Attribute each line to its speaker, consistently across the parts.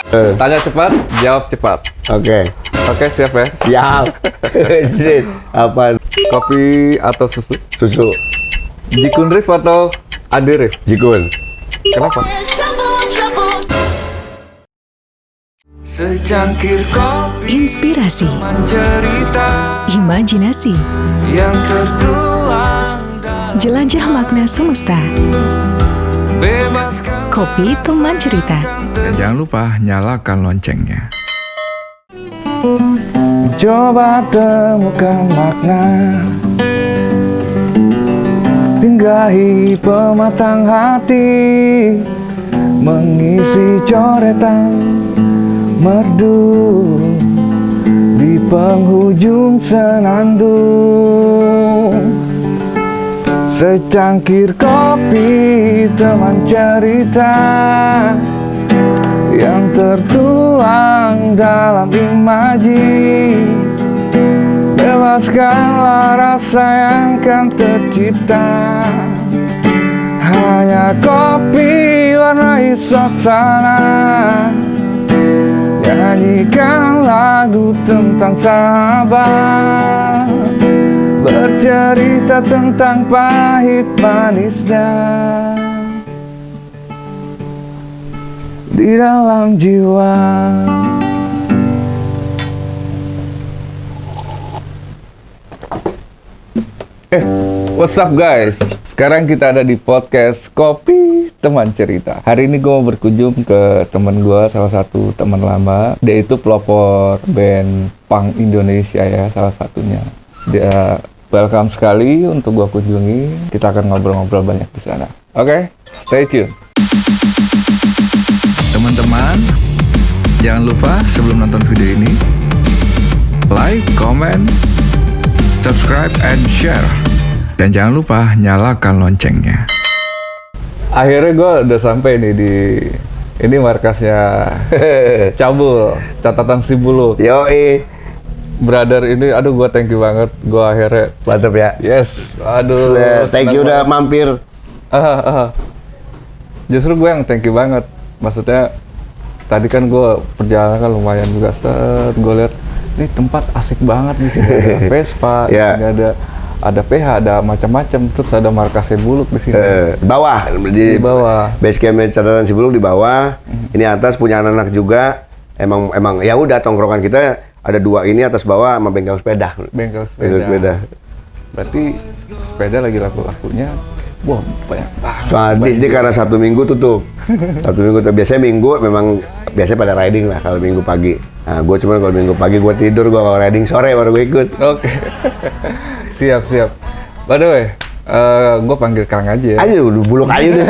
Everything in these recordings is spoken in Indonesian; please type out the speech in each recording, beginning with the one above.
Speaker 1: Tanya cepat, jawab cepat.
Speaker 2: Oke.
Speaker 1: Oke, siap ya?
Speaker 2: Siap. Jadi, apa?
Speaker 1: Kopi atau susu?
Speaker 2: Susu.
Speaker 1: Jikun Rif atau Ade Rif?
Speaker 2: Jikun.
Speaker 1: Kenapa?
Speaker 3: Secangkir kopi,
Speaker 4: Inspirasi,
Speaker 3: cerita
Speaker 4: imajinasi,
Speaker 3: yang tertuang dalam
Speaker 4: jelajah makna semesta.
Speaker 3: bebaskan
Speaker 4: Kopi teman cerita.
Speaker 5: Dan jangan lupa nyalakan loncengnya.
Speaker 1: Coba temukan makna, tinggahi pematang hati, mengisi coretan merdu di penghujung senandung. Secangkir kopi teman cerita yang tertuang dalam imaji. Bebaskanlah rasa yang kan tercipta. Hanya kopi warnai suasana. Nyanyikan lagu tentang sahabat, bercerita tentang pahit manisnya di dalam jiwa. What's up guys? Sekarang kita ada di podcast Kopi Teman Cerita. Hari ini gue mau berkunjung ke teman gue, salah satu teman lama. Dia itu pelopor band punk Indonesia ya, salah satunya. Dia welcome sekali untuk gue kunjungi. Kita akan ngobrol-ngobrol banyak di sana. Oke, stay tune.
Speaker 5: Teman-teman, jangan lupa sebelum nonton video ini, like, comment, subscribe, and share. Dan jangan lupa nyalakan loncengnya.
Speaker 1: Akhirnya gue udah sampai nih di ini markasnya Cabul, catatan Sibuluk.
Speaker 2: Yoi.
Speaker 1: Brother ini, aduh gue thank you banget. Gue akhirnya,
Speaker 2: Mantap ya.
Speaker 1: yes, aduh.
Speaker 2: Thank you udah mampir.
Speaker 1: Justru gue yang thank you banget. Maksudnya, tadi kan gue perjalanan kan lumayan juga. Gue lihat, ini tempat asik banget nih. Sini ada Vespa,
Speaker 2: Ya.
Speaker 1: ini ada PH, ada macam-macam. Terus ada markas Sibuluk di sini.
Speaker 2: Bawah
Speaker 1: Di bawah.
Speaker 2: Base camp catatan Sibuluk di bawah. Ini atas punya anak-anak juga. Emang ya udah tongkrongan kita ada dua ini atas bawah sama bengkel sepeda.
Speaker 1: Bengkel
Speaker 2: Bengkel sepeda.
Speaker 1: Berarti sepeda lagi laku-lakunya. Wah, banyak banget.
Speaker 2: Sadis dia karena Sabtu Minggu tutup. Sabtu Minggu tutup. Biasanya Minggu memang biasanya pada riding lah kalau Minggu pagi. Nah, gue cuma kalau Minggu pagi gue tidur, gue kalau riding sore baru gue ikut.
Speaker 1: Oke. Siap. By the way, gue panggil Kang aja ya.
Speaker 2: Ayo buluk aja deh.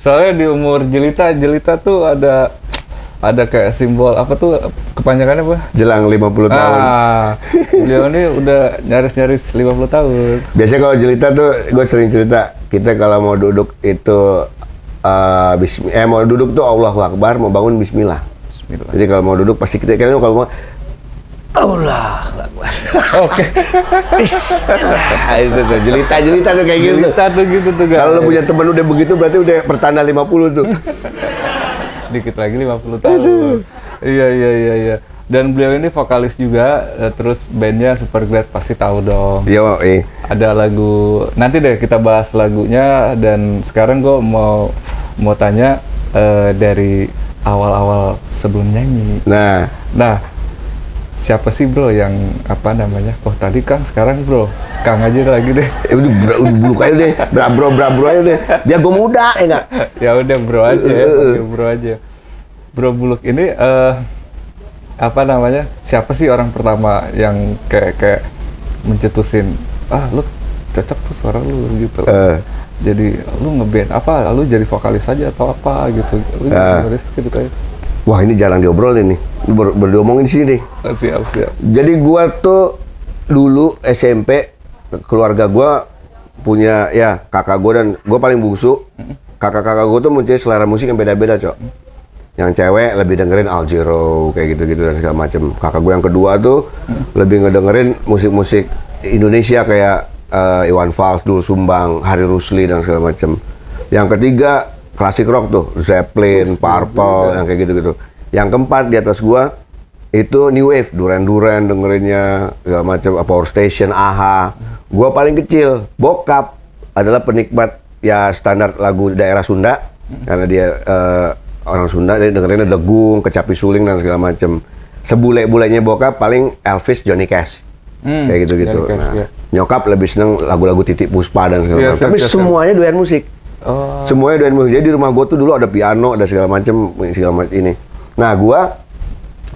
Speaker 1: Soalnya di umur Jelita tuh ada kayak simbol apa tuh, kepanjangannya apa?
Speaker 2: Jelang 50 tahun.
Speaker 1: Beliau ini udah nyaris 50 tahun.
Speaker 2: Biasanya kalau Jelita tuh, gue sering cerita, kita kalau mau duduk itu mau duduk tuh Allahu Akbar, mau bangun Bismillah.
Speaker 1: Bismillah.
Speaker 2: Jadi kalau mau duduk pasti kita kalau mau Allah Akbar.
Speaker 1: Oke.
Speaker 2: Itu tuh Jelita tuh kayak gitu.
Speaker 1: Jelita tuh gitu tuh guys.
Speaker 2: Kalau lu punya temen udah begitu berarti udah pertanda 50 tuh.
Speaker 1: Dikit lagi 50 tahun. Iya. Dan beliau ini vokalis juga, terus bandnya Supergrad pasti tahu dong.
Speaker 2: Yo,
Speaker 1: Ada lagu, nanti deh kita bahas lagunya. Dan sekarang gue mau tanya dari awal-awal sebelum nyanyi.
Speaker 2: Nah,
Speaker 1: siapa sih bro yang apa namanya? Oh tadi kan, sekarang bro, Kang aja lagi deh.
Speaker 2: udah buluk aja deh, bro aja deh. Biar gue muda ya enggak?
Speaker 1: Ya udah bro aja ya, panggil bro aja. Bro Buluk ini apa namanya? Siapa sih orang pertama yang kayak mencetusin, lu cocok tuh suara lu gitu. Jadi lu ngeband apa? Lu jadi vokalis aja atau apa gitu? Lu gimana sih ceritanya?
Speaker 2: Wah, ini jarang diobrolin nih. Baru diomongin di sini nih.
Speaker 1: Siap.
Speaker 2: Jadi gua tuh dulu SMP, keluarga gua punya ya kakak gua, dan gua paling bungsu. Kakak-kakak gua tuh mempunyai selera musik yang beda-beda, Cok. Yang cewek lebih dengerin Al Jarreau kayak gitu-gitu dan segala macem. Kakak gua yang kedua tuh lebih ngedengerin musik-musik Indonesia kayak Iwan Fals, Doel Sumbang, Hari Rusli dan segala macem. Yang ketiga klasik rock tuh, Zeppelin, Purple, yang kayak gitu-gitu. Yang keempat di atas gua itu new wave, Duran Duran dengerinnya, segala macam, Power Station, AHA. Gua paling kecil, bokap adalah penikmat ya standar lagu daerah Sunda, karena dia orang Sunda, dia dengerinnya Degung, Kecapi Suling dan segala macam. Sebule-bulenya bokap paling Elvis, Johnny Cash. Kayak gitu-gitu.
Speaker 1: Johnny Cash,
Speaker 2: Nah,
Speaker 1: ya.
Speaker 2: nyokap lebih seneng lagu-lagu Titiek Puspa dan segala
Speaker 1: Iya,
Speaker 2: macam. Tapi
Speaker 1: siap.
Speaker 2: semuanya doyan musik.
Speaker 1: Oh.
Speaker 2: Semuanya doyan musik. Jadi di rumah gue tuh dulu ada piano, ada segala macam ini. Nah, gua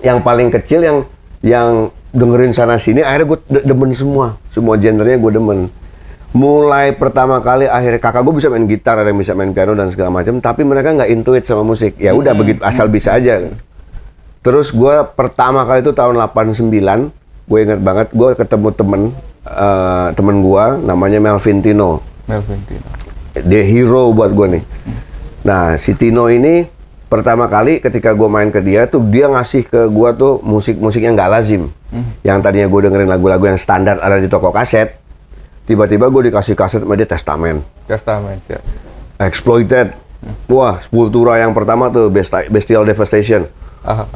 Speaker 2: yang paling kecil yang dengerin sana sini, akhirnya gue demen semua genrenya gue demen. Mulai pertama kali akhirnya kakak gue bisa main gitar, ada yang bisa main piano dan segala macam, tapi mereka nggak intuit sama musik. Ya udah begitu asal bisa aja. Terus gue pertama kali itu tahun 89, gue ingat banget, gue ketemu temen gue namanya Melvin Tino.
Speaker 1: Melvin Tino.
Speaker 2: Dia hero buat gue nih. Nah, si Tino ini pertama kali ketika gue main ke dia tuh, dia ngasih ke gue tuh musik-musik yang nggak lazim. Yang tadinya gue dengerin lagu-lagu yang standar ada di toko kaset, tiba-tiba gue dikasih kaset sama dia Testament,
Speaker 1: ya.
Speaker 2: Exploited. Wah, Sepultura yang pertama tuh Bestial Devastation.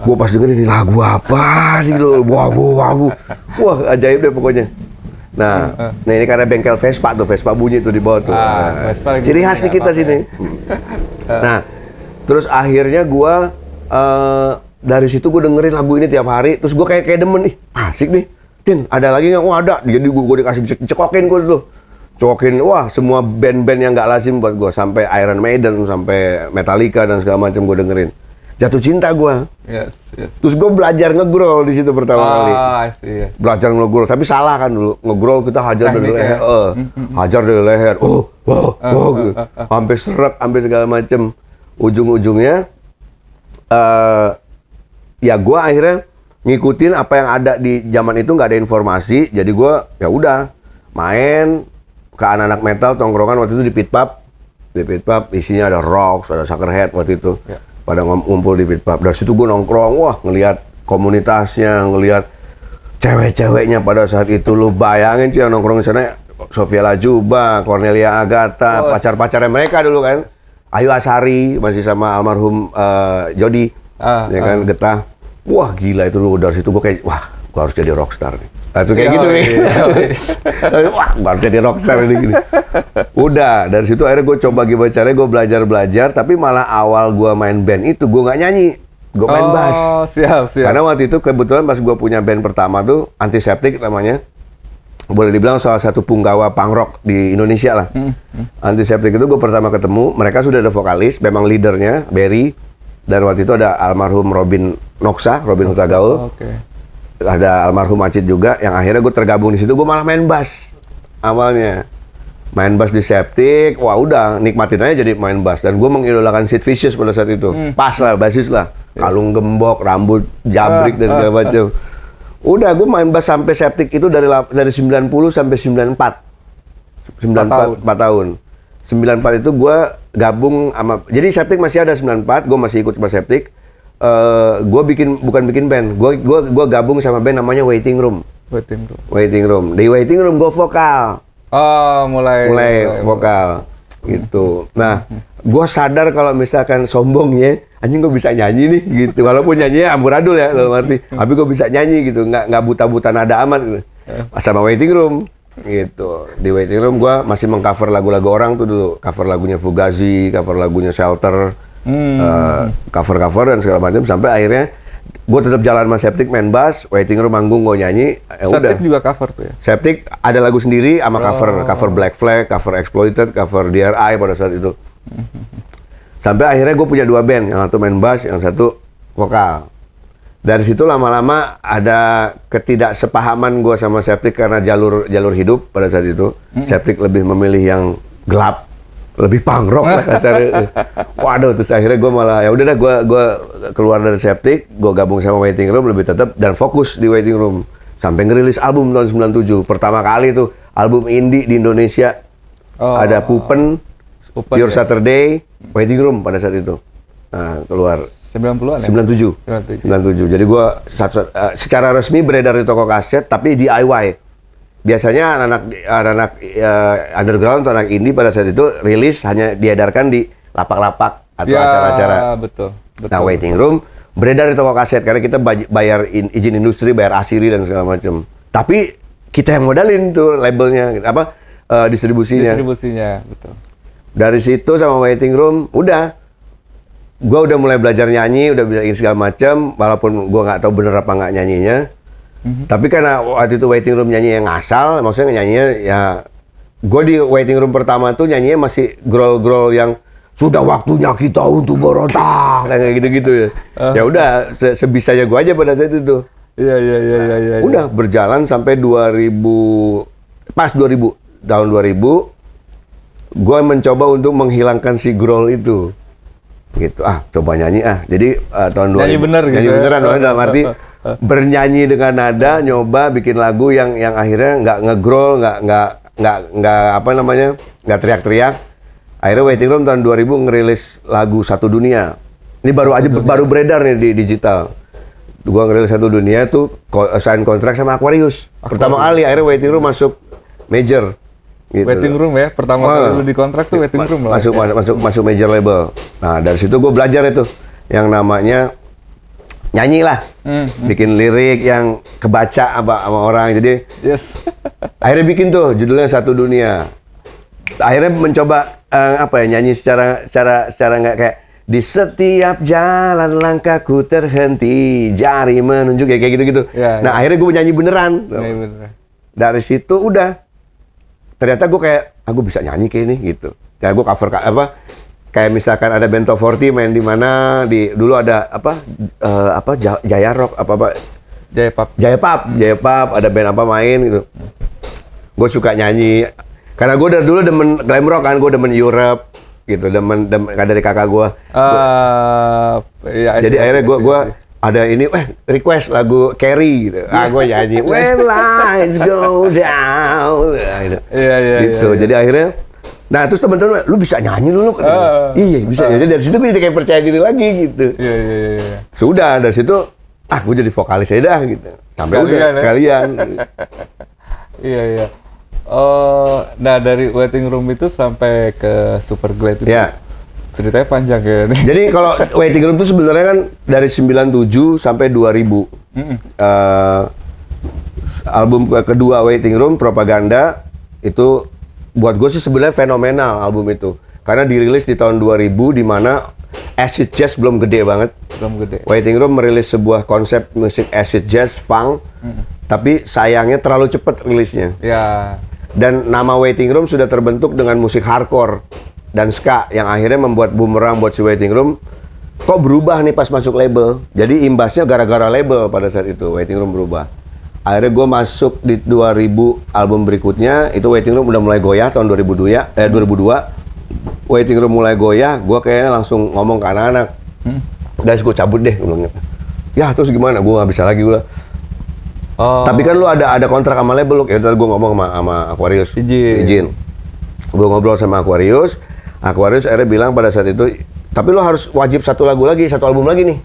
Speaker 2: Gue pas dengerin ini lagu apa nih lo, wah ajaib deh pokoknya. Nah, ini karena bengkel Vespa bunyi tuh di bawah tuh.
Speaker 1: Vespa lagi
Speaker 2: Ciri khas nih kita sini. Nah, terus akhirnya gue dari situ gue dengerin lagu ini tiap hari, terus gue kayak demen nih, asik nih. Tin, ada lagi nggak? Oh ada. Jadi gue dikasih cekokin gue tuh. Cokokin, wah semua band-band yang nggak lazim buat gue. Sampai Iron Maiden, sampai Metallica dan segala macam gue dengerin. Jatuh cinta gue.
Speaker 1: Yes.
Speaker 2: Terus gue belajar nge-growl di situ pertama kali.
Speaker 1: Iya.
Speaker 2: Belajar nge-growl, tapi salah kan dulu. Nge-growl kita hajar dari
Speaker 1: Teknik,
Speaker 2: leher. Hajar dari leher. Gitu. Sampai serak, sampai segala macam. Ujung-ujungnya, ya gue akhirnya ngikutin apa yang ada di zaman itu, nggak ada informasi, jadi gue ya udah main ke anak-anak metal tongkrongan waktu itu di Pit Pub. Di Pit Pub isinya ada Rocks, ada Suckerhead waktu itu, pada ngumpul di Pit Pub. Dari situ gue nongkrong, wah ngelihat komunitasnya, ngelihat cewek-ceweknya pada saat itu. Lu bayangin cuy yang nongkrong di sana, Sofia Lajuba, Cornelia Agatha, pacar-pacarnya mereka dulu kan, Ayu Asari masih sama almarhum Jody, ya kan, Getah. Wah gila itu lu, dari situ gue kayak, wah gue harus jadi rockstar nih. Langsung kayak gitu nih. Wah gue harus jadi rockstar nih gini. Udah, dari situ akhirnya gue coba gimana caranya gue belajar, tapi malah awal gue main band itu gue nggak nyanyi, gue main bass.
Speaker 1: Oh siap.
Speaker 2: Karena waktu itu kebetulan pas gue punya band pertama tuh, Antiseptik namanya. Boleh dibilang salah satu punggawa punk rock di Indonesia lah. Antiseptik itu gue pertama ketemu, mereka sudah ada vokalis, memang leadernya, Barry. Dan waktu itu ada almarhum Robin Noksa, Robin Huta Gaul. Ada almarhum Acit juga, yang akhirnya gue tergabung di situ. Gue malah main bass awalnya. Main bass di Septic, wah udah nikmatin aja jadi main bass. Dan gue mengidolakan Sid Vicious pada saat itu. Pas lah, basis lah. Kalung gembok, rambut jabrik dan segala macam. Udah, gue main bass sampai Septic itu dari 90 sampai 94. 4 tahun. 94 itu gue gabung sama, jadi Septic masih ada 94, gue masih ikut sama Septic. Gue bukan bikin band, gue gabung sama band namanya Waiting Room. Di Waiting Room gue vokal.
Speaker 1: Oh, mulai
Speaker 2: vokal gitu. Nah, gue sadar kalau misalkan sombongnya, anjing gue bisa nyanyi nih gitu. Walaupun nyanyinya amburadul ya, lo ngerti. Tapi gue bisa nyanyi gitu, nggak buta-buta nada amat gitu. Sama Waiting Room. Gitu. Di Waiting Room gue masih mengcover lagu-lagu orang tuh dulu, cover lagunya Fugazi, cover lagunya Shelter, cover dan segala macam, sampai akhirnya gue tetap jalan sama Septic, main bass, Waiting Room manggung, gue nyanyi.
Speaker 1: Septic juga cover tuh ya?
Speaker 2: Septic ada lagu sendiri sama cover Black Flag, cover Exploited, cover DRI pada saat itu. Sampai akhirnya gue punya 2 band, yang satu main bass, yang satu vokal. Dari situ lama-lama ada ketidaksepahaman gue sama Septic karena jalur hidup pada saat itu. Septic lebih memilih yang gelap, lebih punk rock lah kasarnya. Waduh, terus akhirnya gue malah ya udah dah, gue keluar dari Septic, gue gabung sama Waiting Room lebih tetap dan fokus di Waiting Room sampai ngerilis album tahun 97. Pertama kali tuh album indie di Indonesia. Ada Pupen, Pure Saturday, Waiting Room pada saat itu. Nah, keluar
Speaker 1: 90-an ya?
Speaker 2: 97. Jadi gue secara resmi beredar di toko kaset, tapi DIY. Biasanya anak-anak underground atau anak indie pada saat itu rilis hanya diedarkan di lapak-lapak atau
Speaker 1: Ya,
Speaker 2: acara-acara.
Speaker 1: betul.
Speaker 2: Nah, waiting room beredar di toko kaset karena kita bayar izin industri, bayar asiri dan segala macam. Tapi kita yang modalin tuh labelnya, distribusinya.
Speaker 1: Distribusinya, betul.
Speaker 2: Dari situ sama waiting room, gua udah mulai belajar nyanyi, udah belajar segala macam, walaupun gua nggak tahu bener apa nggak nyanyinya. Tapi karena waktu itu waiting room nyanyi yang asal, maksudnya nyanyinya ya, gua di waiting room pertama tuh nyanyinya masih grol-grol yang sudah waktunya kita untuk berontak, kayak gitu-gitu ya. Ya udah, sebisanya gua aja pada saat itu.
Speaker 1: Iya.
Speaker 2: Udah berjalan sampai 2000, tahun 2000, gue mencoba untuk menghilangkan si grol itu. Gitu, coba nyanyi Jadi tahun 2000.
Speaker 1: Nyanyi bener gitu.
Speaker 2: Nyanyi
Speaker 1: ya?
Speaker 2: beneran, dalam arti bernyanyi dengan nada, nyoba bikin lagu yang akhirnya nggak nge-grol, nggak teriak-teriak. Akhirnya waiting room tahun 2000 ngerilis lagu Satu Dunia. Ini baru beredar nih di digital. Gua ngerilis Satu Dunia tuh sign kontrak sama Aquarius. Pertama kali akhirnya waiting room masuk major. Gitu.
Speaker 1: Waiting room ya, pertama kali lu di kontrak tuh waiting room lah.
Speaker 2: Masuk major label. Nah, dari situ gue belajar itu yang namanya nyanyi lah. Bikin lirik yang kebaca sama orang. Jadi
Speaker 1: Yes.
Speaker 2: akhirnya bikin tuh judulnya Satu Dunia. Akhirnya mencoba nyanyi secara nggak kayak di setiap jalan langkahku terhenti, jari menunjuk kayak gitu-gitu.
Speaker 1: Ya,
Speaker 2: nah,
Speaker 1: ya.
Speaker 2: akhirnya gue nyanyi beneran.
Speaker 1: Nyanyi beneran.
Speaker 2: Dari situ udah. Ternyata gue kayak, gue bisa nyanyi kayak ini gitu. Kayak gue cover kayak misalkan ada Bento Forti main di mana, dulu ada Jaya Rock Jaya Pop, ada band apa main gitu. Gue suka nyanyi. Karena gue dari dulu demen glam rock kan, gue demen Europe gitu, demen dari kakak gue.
Speaker 1: Ya,
Speaker 2: Jadi akhirnya gue ada ini, request lagu Carrie gitu. Gue nyanyi When Lights Go Down. Gitu.
Speaker 1: Iya.
Speaker 2: Jadi akhirnya, nah terus teman-teman, lu bisa nyanyi lu. Iya bisa. Jadi dari situ gue jadi kayak percaya diri lagi gitu.
Speaker 1: Iya.
Speaker 2: Sudah dari situ, gue jadi vokalis aja dah gitu. Sampai sekalian.
Speaker 1: Iya. Nah dari waiting room itu sampai ke Superglad itu.
Speaker 2: Ya.
Speaker 1: Ceritanya panjang ya.
Speaker 2: Jadi kalau waiting room itu sebenarnya kan dari 97 sampai 2000. Album kedua waiting room, Propaganda, itu buat gue sih sebenarnya fenomenal album itu. Karena dirilis di tahun 2000 di mana acid jazz belum gede banget.
Speaker 1: Belum gede.
Speaker 2: Waiting room merilis sebuah konsep musik acid jazz, funk, tapi sayangnya terlalu cepat rilisnya.
Speaker 1: Ya.
Speaker 2: Dan nama waiting room sudah terbentuk dengan musik hardcore dan ska yang akhirnya membuat bumerang buat si waiting room. Kok berubah nih pas masuk label? Jadi imbasnya gara-gara label pada saat itu waiting room berubah. Akhirnya gue masuk di 2000 album berikutnya, itu waiting room udah mulai goyah tahun 2002. Waiting room mulai goyah, gue kayaknya langsung ngomong ke anak-anak. Guys, gue cabut deh, gue bilang. Ya terus gimana? Gue nggak bisa lagi gue. Tapi kan lu ada kontrak sama label lu. Ya udah gue ngomong sama Aquarius. Izin. Gue ngobrol sama Aquarius akhirnya bilang pada saat itu, tapi lo harus wajib satu album lagi nih.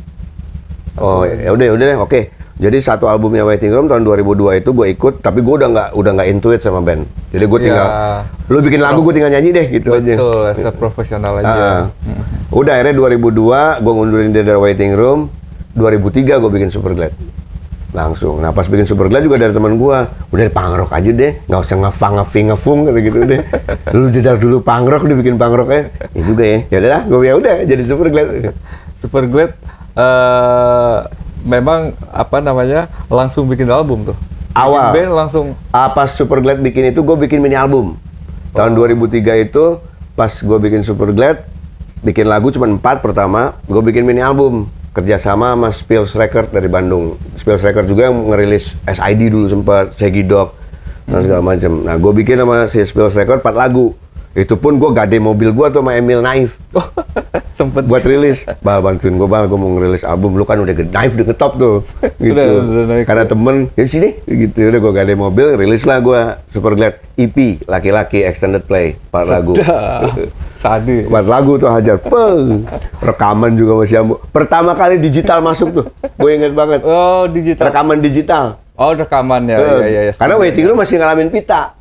Speaker 2: Oh ya udah deh, oke. Jadi satu albumnya Waiting Room tahun 2002 itu gue ikut, tapi gue udah nggak into it sama band. Jadi gue tinggal, lo bikin lagu gue tinggal nyanyi deh gitu aja.
Speaker 1: Betul, seprofesional aja.
Speaker 2: Udah akhirnya 2002 gue ngundurin diri dari Waiting Room, 2003 gue bikin Superglad. Langsung. Nah pas bikin Superglad juga dari teman gue, udah punk rock aja deh, nggak usah ngefung kayak gitu deh. Lu dulu punk rock, udah bikin punk rock ya juga ya. Ya udahlah, gue udah jadi Superglad.
Speaker 1: Superglad memang langsung bikin album tuh.
Speaker 2: Awal.
Speaker 1: Bikin band langsung.
Speaker 2: Pas Superglad bikin itu, gue bikin mini album. Tahun 2003 itu, pas gue bikin Superglad, bikin lagu cuma 4 pertama, gue bikin mini album. Kerjasama sama Spills Record dari Bandung. Spills Record juga yang ngerilis SID dulu sempat, Shaggy Dog, dan segala macam. Nah, gue bikin sama si Spills Record 4 lagu. Itu pun gue gade mobil gue tuh sama Emil Naif.
Speaker 1: Sempet.
Speaker 2: Buat rilis. Bantuin gue gue mau ngerilis album. Lu kan udah Naif udah ngetop tuh. Gitu.
Speaker 1: Udah
Speaker 2: Karena temen, ya sini. Gitu. Udah gue gade mobil, rilis lah gue Superglad EP, Laki-Laki Extended Play, 4 lagu.
Speaker 1: Sadi.
Speaker 2: 4 lagu tuh hajar. Rekaman juga masih ambu. Pertama kali digital masuk tuh. Gue inget banget.
Speaker 1: Oh, digital.
Speaker 2: Rekaman digital.
Speaker 1: Oh, rekaman ya. Iya.
Speaker 2: Karena Waiting Room masih ngalamin pita.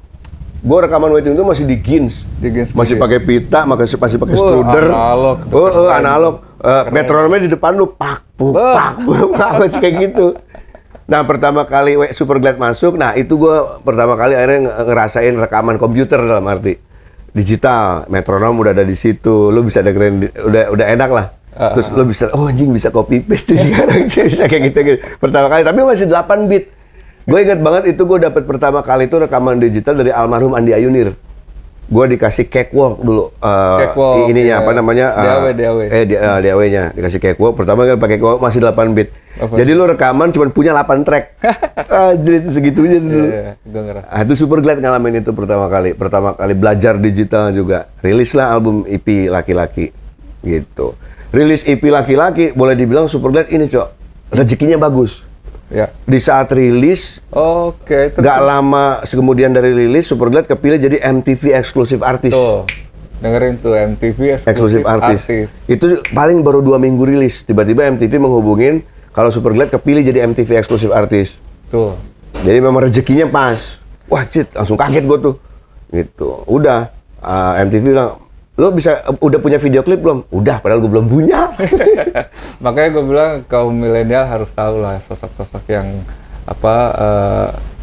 Speaker 2: Gue rekaman waiting room masih di Gins. Masih pakai pita, masih pakai struder.
Speaker 1: Analog.
Speaker 2: Analog. Metronomnya di depan lu, pak, masih kayak gitu. Nah, pertama kali Superglad masuk, nah itu gue pertama kali akhirnya ngerasain rekaman komputer dalam arti digital. Metronom udah ada di situ, lu bisa dengerin, udah enak lah. Terus lu bisa, oh anjing bisa copy paste tuh sekarang, bisa kayak gitu. Pertama kali, tapi masih 8 bit. Gue ingat banget itu gue dapat pertama kali itu rekaman digital dari almarhum Andi Ayunir. Gue dikasih cakewalk dulu,
Speaker 1: Cakewalk,
Speaker 2: ininya apa namanya?
Speaker 1: DAW.
Speaker 2: DAW-nya dikasih cakewalk. Pertama kali pakai cakewalk masih 8 bit. Jadi lu rekaman cuma punya 8 track. Jadi itu segitunya dulu.
Speaker 1: Iya, gue ngerasa.
Speaker 2: Itu Superglad ngalamin itu pertama kali belajar digital juga. Rilis lah album EP Laki-Laki gitu. Rilis EP Laki-Laki boleh dibilang Superglad ini, Cok, rezekinya bagus.
Speaker 1: Ya.
Speaker 2: Di saat rilis,
Speaker 1: Oke.
Speaker 2: nggak lama kemudian dari rilis, Superglad kepilih jadi MTV Exclusive Artist.
Speaker 1: Tuh, dengerin tuh MTV
Speaker 2: Exclusive Artist. Itu paling baru 2 minggu rilis. Tiba-tiba MTV menghubungin kalau Superglad kepilih jadi MTV Exclusive Artist.
Speaker 1: Tuh.
Speaker 2: Jadi memang rezekinya pas. Wah, cit, langsung kaget gue tuh. Gitu. Udah, MTV bilang, lo udah punya video klip belum? Udah, padahal gue belum punya.
Speaker 1: Makanya gue bilang kaum milenial harus tahu lah sosok-sosok yang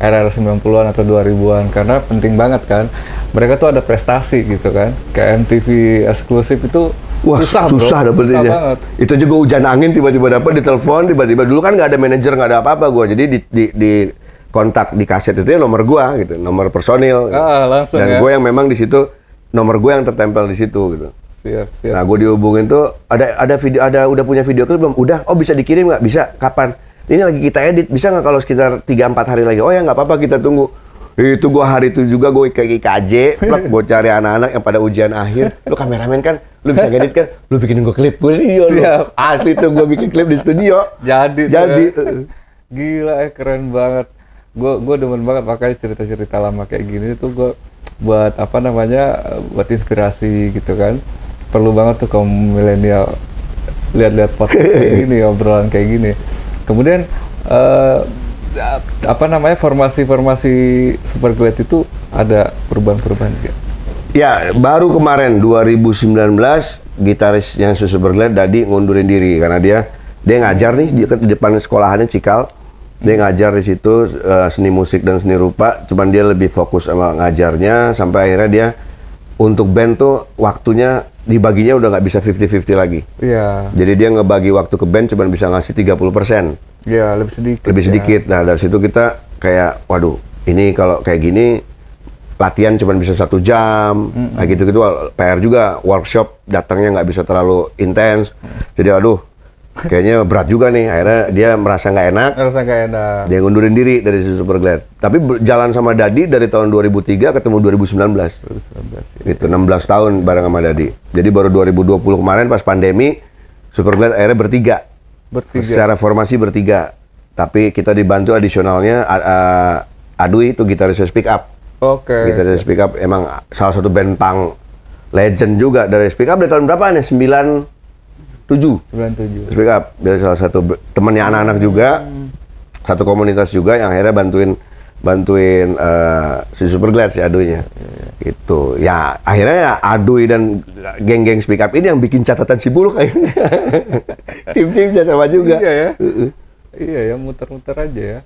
Speaker 1: era 90-an atau 2000-an, karena penting banget kan. Mereka tuh ada prestasi gitu kan. Kayak MTV eksklusif itu
Speaker 2: Wah, susah dapetinnya.
Speaker 1: banget.
Speaker 2: Itu aja gue hujan angin tiba-tiba dapet, ditelepon tiba-tiba. Dulu kan nggak ada manajer, nggak ada apa-apa gue. Jadi di kontak di kaset itu ya nomor gue gitu, nomor personil. Gitu.
Speaker 1: Langsung.
Speaker 2: Dan
Speaker 1: ya.
Speaker 2: gue yang memang di situ nomor gue yang tertempel di situ gitu.
Speaker 1: Siap.
Speaker 2: Nah, gue dihubungin tuh udah punya video klip belum? Udah. Oh, bisa dikirim nggak? Bisa. Kapan? Ini lagi kita edit. Bisa nggak kalau sekitar 3-4 hari lagi? Oh ya, nggak apa-apa, kita tunggu. Itu gue hari itu juga gue ke IKJ, gue cari anak-anak yang pada ujian akhir. Lu kameramen kan, lu bisa ngedit kan? Lu bikinin gue klip studio.
Speaker 1: Siap.
Speaker 2: Asli tuh gue bikin klip di studio.
Speaker 1: Jadi.
Speaker 2: Gila.
Speaker 1: Keren banget. Gue demen banget makanya cerita-cerita lama kayak gini tuh gue buat buat inspirasi gitu kan. Perlu banget tuh kaum milenial lihat-lihat podcast kayak gini, obrolan kayak gini. Kemudian formasi Superglad itu ada perubahan-perubahan gitu.
Speaker 2: Ya, baru kemarin 2019 gitaris yang Superglad Dadi ngundurin diri karena dia ngajar nih di depan sekolahannya Cikal. Dia ngajar di situ seni musik dan seni rupa, cuman dia lebih fokus sama ngajarnya sampai akhirnya dia untuk band tuh waktunya dibaginya udah nggak bisa 50-50 lagi.
Speaker 1: Iya.
Speaker 2: Jadi dia ngebagi waktu ke band cuman bisa ngasih 30%.
Speaker 1: Iya, lebih sedikit.
Speaker 2: Lebih sedikit. Nah, dari situ kita kayak waduh, ini kalau kayak gini latihan cuman bisa 1 jam. Nah, gitu-gitu PR juga, workshop datangnya nggak bisa terlalu intens. Jadi aduh, kayaknya berat juga nih. Akhirnya dia merasa nggak enak. Dia ngundurin diri dari Superglad. Tapi jalan sama Dadi dari tahun 2003 ketemu 2019. Gitu, 16 tahun bareng sama Dadi. Jadi baru 2020 kemarin pas pandemi, Superglad akhirnya bertiga. Secara formasi bertiga. Tapi kita dibantu adisionalnya Adui itu gitaris Speak Up.
Speaker 1: Oke.
Speaker 2: Gitaris Speak Up emang salah satu band punk legend juga dari Speak Up dari tahun berapa nih? 97. Speak Up, dia salah satu temannya anak-anak juga, satu komunitas juga yang akhirnya bantuin si Superglad, si Aduinya. Gitu. Ya akhirnya ya Adui dan geng-geng Speak Up ini yang bikin catatan si Buluk kayaknya. Tim-tim sama juga.
Speaker 1: Iya ya. Iya ya, muter-muter aja ya.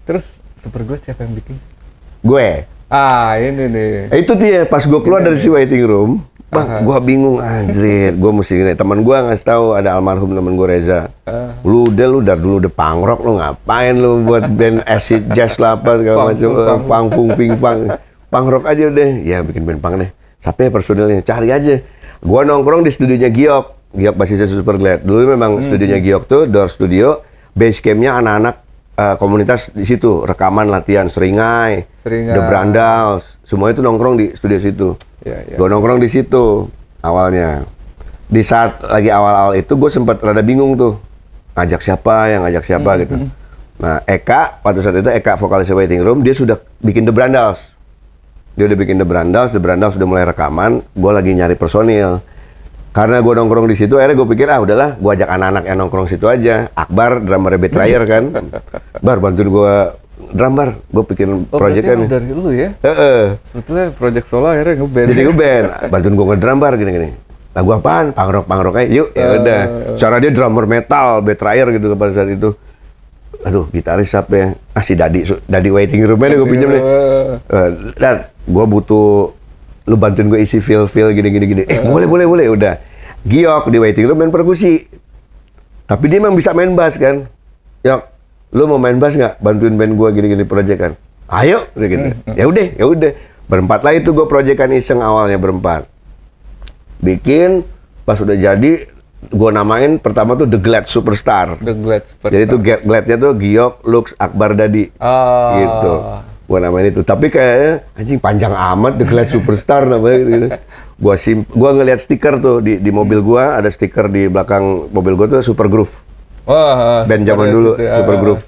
Speaker 1: Terus Superglad siapa yang bikin?
Speaker 2: Gue.
Speaker 1: Ini nih.
Speaker 2: Itu dia pas gue keluar dari si waiting room. Bang, gue bingung, anjir, gue mesti gini. Teman gue ngasih tahu ada almarhum teman gue Reza. Lu dari dulu udah punk rock, lu ngapain lu buat band acid jazz lah apa segala macam, punk rock aja udah. Ya bikin band punk deh. Siapa ya personilnya? Cari aja. Gue nongkrong di studionya Giok basisnya Superglad. Dulu memang studionya Giok tuh door studio, base campnya anak-anak komunitas di situ, rekaman, latihan, Seringai, The Brandals, semua itu nongkrong di studio situ. Gue nongkrong di situ awalnya. Di saat lagi awal-awal itu gue sempat rada bingung tuh, ngajak siapa gitu. Nah, Eka pada saat itu vokalis Waiting Room, dia sudah bikin The Brandals. Dia udah bikin The Brandals sudah mulai rekaman. Gue lagi nyari personil. Karena gue nongkrong di situ, akhirnya gue pikir udahlah, gue ajak anak-anak yang nongkrong situ aja. Akbar, drummer Betrayer kan, Bar bantuin gue drum bar, gue bikin
Speaker 1: Oh,
Speaker 2: project
Speaker 1: berarti
Speaker 2: kan.
Speaker 1: emang dari lu ya? Sebetulnya project solo akhirnya ngeband.
Speaker 2: Jadi ngeband, bantuin gue ngedrum bar gini-gini. Lagu apaan? Punk rock aja, yuk. Ya udah. Cara dia drummer metal, betrayer gitu pada saat itu. Aduh, gitaris siapa ya? Si Dadi waiting room-nya gue pinjam nih. Dan gue butuh lu bantuin gue isi feel gini. Boleh, udah. Giok di waiting room main perkusi. Tapi dia memang bisa main bass kan. Yok, lu mau main bass nggak? Bantuin band gue gini project kan. Ayo, gitu. Ya udah. Berempat lah itu gue projectan iseng awalnya berempat. Bikin, pas udah jadi, gue namain pertama tuh The Glad Superstar.
Speaker 1: The Glad Superstar.
Speaker 2: Jadi tuh Gladnya tuh Giok, Lux, Akbar Dadi.
Speaker 1: Oh.
Speaker 2: Gitu. Gue namain itu. Tapi kayaknya anjing panjang amat The Glad Superstar namanya gitu. Gua ngelihat stiker tuh di mobil gua, ada stiker di belakang mobil gua tuh Super Groove.
Speaker 1: Wah,
Speaker 2: Band zaman dulu Super Groove.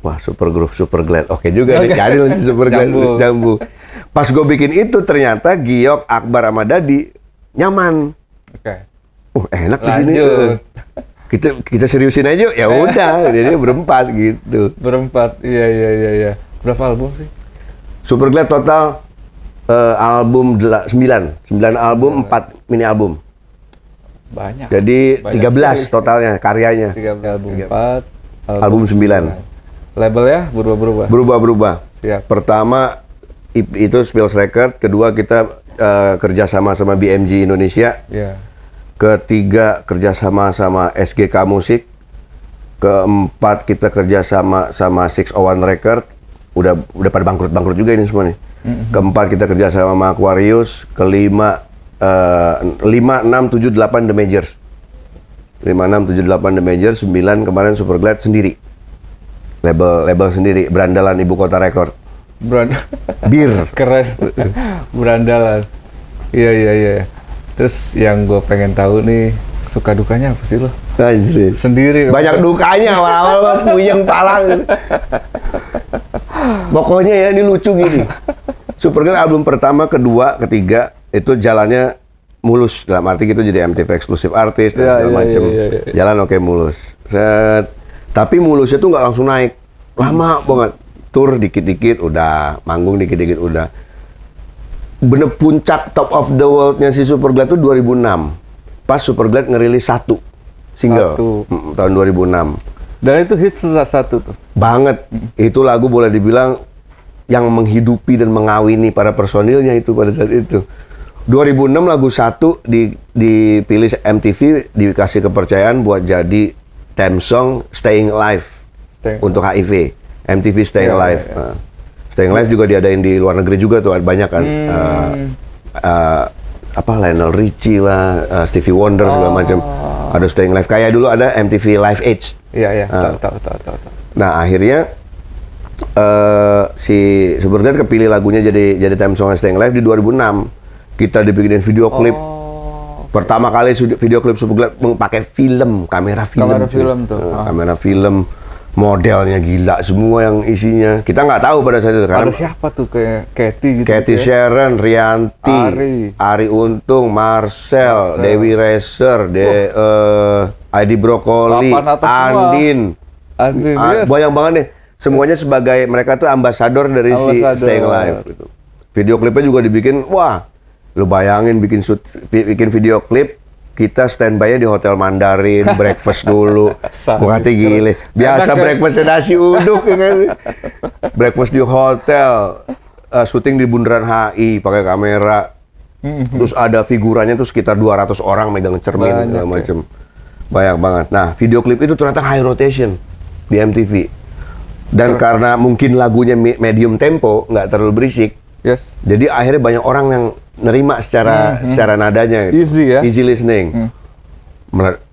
Speaker 2: Wah, Super Groove, Super Glad. Oke juga nih, jadi loh si Super Glad jambu. Pas gua bikin itu ternyata Giok, Akbar sama Dadi nyaman.
Speaker 1: Oke.
Speaker 2: Enak di sini.
Speaker 1: Lanjut.
Speaker 2: Kita seriusin aja yuk. Ya udah, jadi berempat gitu.
Speaker 1: Berempat. Iya. Berapa album sih?
Speaker 2: Super Glad total album 9 album, 4 mini album.
Speaker 1: Banyak.
Speaker 2: Jadi
Speaker 1: Banyak
Speaker 2: 13
Speaker 1: sekali.
Speaker 2: totalnya karyanya.
Speaker 1: 3 album 4.
Speaker 2: Album 9.
Speaker 1: Label ya berubah-berubah.
Speaker 2: Berubah.
Speaker 1: Siap.
Speaker 2: Pertama itu Spills Record, kedua kita kerja sama BMG Indonesia.
Speaker 1: Iya.
Speaker 2: Ketiga kerja sama SGK Musik. Keempat kita kerja sama 601 Record. Udah pada bangkrut juga ini semua nih. Keempat kita kerja sama Aquarius. Kelima 5, 6, 7, 8 The Majors. 5, 6, 7, 8 The Majors. 9 kemarin Super Glad sendiri. Label sendiri, berandalan Ibu Kota Record. Bir.
Speaker 1: Keren. Berandalan. Iya. Terus yang gue pengen tahu nih, suka dukanya apa sih lo?
Speaker 2: Anjir.
Speaker 1: Sendiri.
Speaker 2: Banyak dukanya, awal-awal puyeng palang. Pokoknya ya ini lucu gini. Super Glad album pertama, kedua, ketiga itu jalannya mulus. Dalam arti kita jadi MTV eksklusif artis dan segala macem.
Speaker 1: Iya.
Speaker 2: Jalan oke mulus. Set. Tapi mulusnya tuh nggak langsung naik. Lama banget. Tour dikit-dikit udah, manggung dikit-dikit udah. Bener puncak top of the world-nya si Super Glad tuh 2006. Pas Super Glad ngerilis satu single. Tahun 2006.
Speaker 1: Dan itu hits satu tuh.
Speaker 2: Banget. Itu lagu boleh dibilang yang menghidupi dan mengawini para personilnya itu pada saat itu. 2006 lagu satu dipilih MTV, dikasih kepercayaan buat jadi theme song Staying Alive untuk HIV. MTV Staying Alive. Nah, Staying Alive juga diadain di luar negeri juga tuh, banyak kan. Lionel Richie lah, Stevie Wonder segala macam. Ada Staying Alive. Kayak dulu ada MTV Live Age.
Speaker 1: Iya. Tahu.
Speaker 2: Nah, akhirnya si Super Glad kepilih lagunya jadi theme song Staying Alive di 2006. Kita dibikinin video klip. Pertama kali video klip Super Glad pakai kamera film tuh. Kamera film, modelnya gila semua yang isinya. Kita nggak tahu pada saat itu karena
Speaker 1: ada siapa tuh kayak Katy gitu.
Speaker 2: Cathy Sharon, Rianti, Ari Untung, Marcel, Dewi Rezer, Adi Brokoli, Andin.
Speaker 1: Yes.
Speaker 2: Banyak banget nih. Semuanya sebagai mereka tuh ambasador dari si Staying Alive gitu. Video klipnya juga dibikin, wah, lu bayangin bikin video klip, kita standby-nya di Hotel Mandarin, breakfast dulu. Gua kata gile. Biasa breakfast nasi uduk ya kan. Breakfast di hotel, syuting di Bundaran HI pakai kamera. Terus ada figurannya tuh sekitar 200 orang megang cermin segala macam. Banyak banget. Nah, video klip itu ternyata high rotation di MTV. Dan karena mungkin lagunya medium tempo, nggak terlalu berisik.
Speaker 1: Yes.
Speaker 2: Jadi akhirnya banyak orang yang nerima secara nadanya gitu.
Speaker 1: Easy ya.
Speaker 2: Easy listening.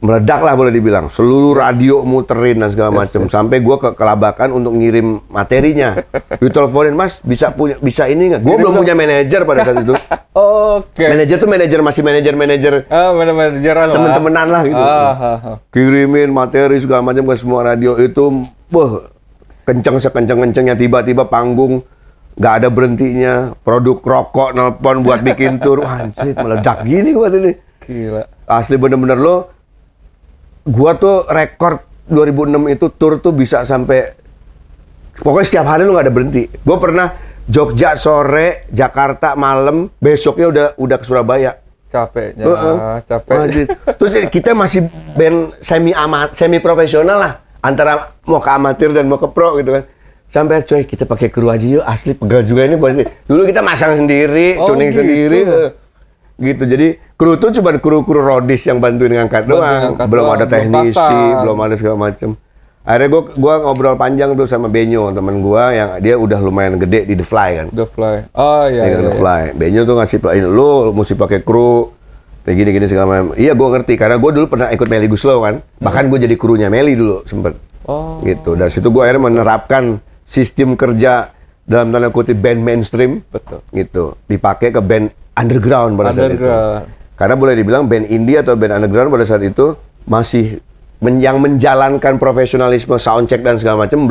Speaker 2: Meledak lah boleh dibilang. Seluruh radio muterin dan segala macam. Sampai gue kelabakan untuk ngirim materinya. Diteleponin, Mas, bisa ini nggak? Gue belum punya manajer pada saat itu.
Speaker 1: Oke.
Speaker 2: Manajer tuh masih manajer
Speaker 1: Manajeran lah.
Speaker 2: temen-temenan lah gitu. Kirimin materi segala macam ke semua radio itu. Kenceng sekenceng-kencengnya, tiba-tiba panggung nggak ada berhentinya, produk rokok nelpon buat bikin tur, anjir meledak gini gua ini.
Speaker 1: Gila.
Speaker 2: Asli bener-bener gua tuh rekor 2006 itu tur tuh bisa sampai Pokoknya setiap hari lu nggak ada berhenti. Gue pernah Jogja sore, Jakarta malam, besoknya udah ke Surabaya.
Speaker 1: Capeknya, capek.
Speaker 2: Wajib. Terus kita masih band semi profesional lah, antara mau ke amatir dan mau ke pro gitu kan. Sampai coy kita pakai kru aja yuk, asli pegal juga ini pasti. Dulu kita masang sendiri, tuning
Speaker 1: gitu.
Speaker 2: sendiri, gitu. Jadi kru tuh cuma kru rodis yang bantuin ngangkat doang, belum ada teknisi, belum ada segala macem. Akhirnya gua ngobrol panjang tuh sama Benyo, temen gua yang dia udah lumayan gede di The Fly kan.
Speaker 1: The Fly. Oh iya.
Speaker 2: The Fly. Benyo tuh ngasih lu mesti pakai kru kayak gini segala macam. Iya gua ngerti karena gua dulu pernah ikut Melly Guslow kan. Bahkan gua jadi krunya Melly dulu sempet.
Speaker 1: Oh.
Speaker 2: Gitu. Dari situ gua akhirnya menerapkan sistem kerja dalam tanda kutip band mainstream.
Speaker 1: Betul.
Speaker 2: Gitu. Dipakai ke band underground pada saat itu.
Speaker 1: Underground.
Speaker 2: Karena boleh dibilang band indie atau band underground pada saat itu masih yang menjalankan profesionalisme soundcheck dan segala macam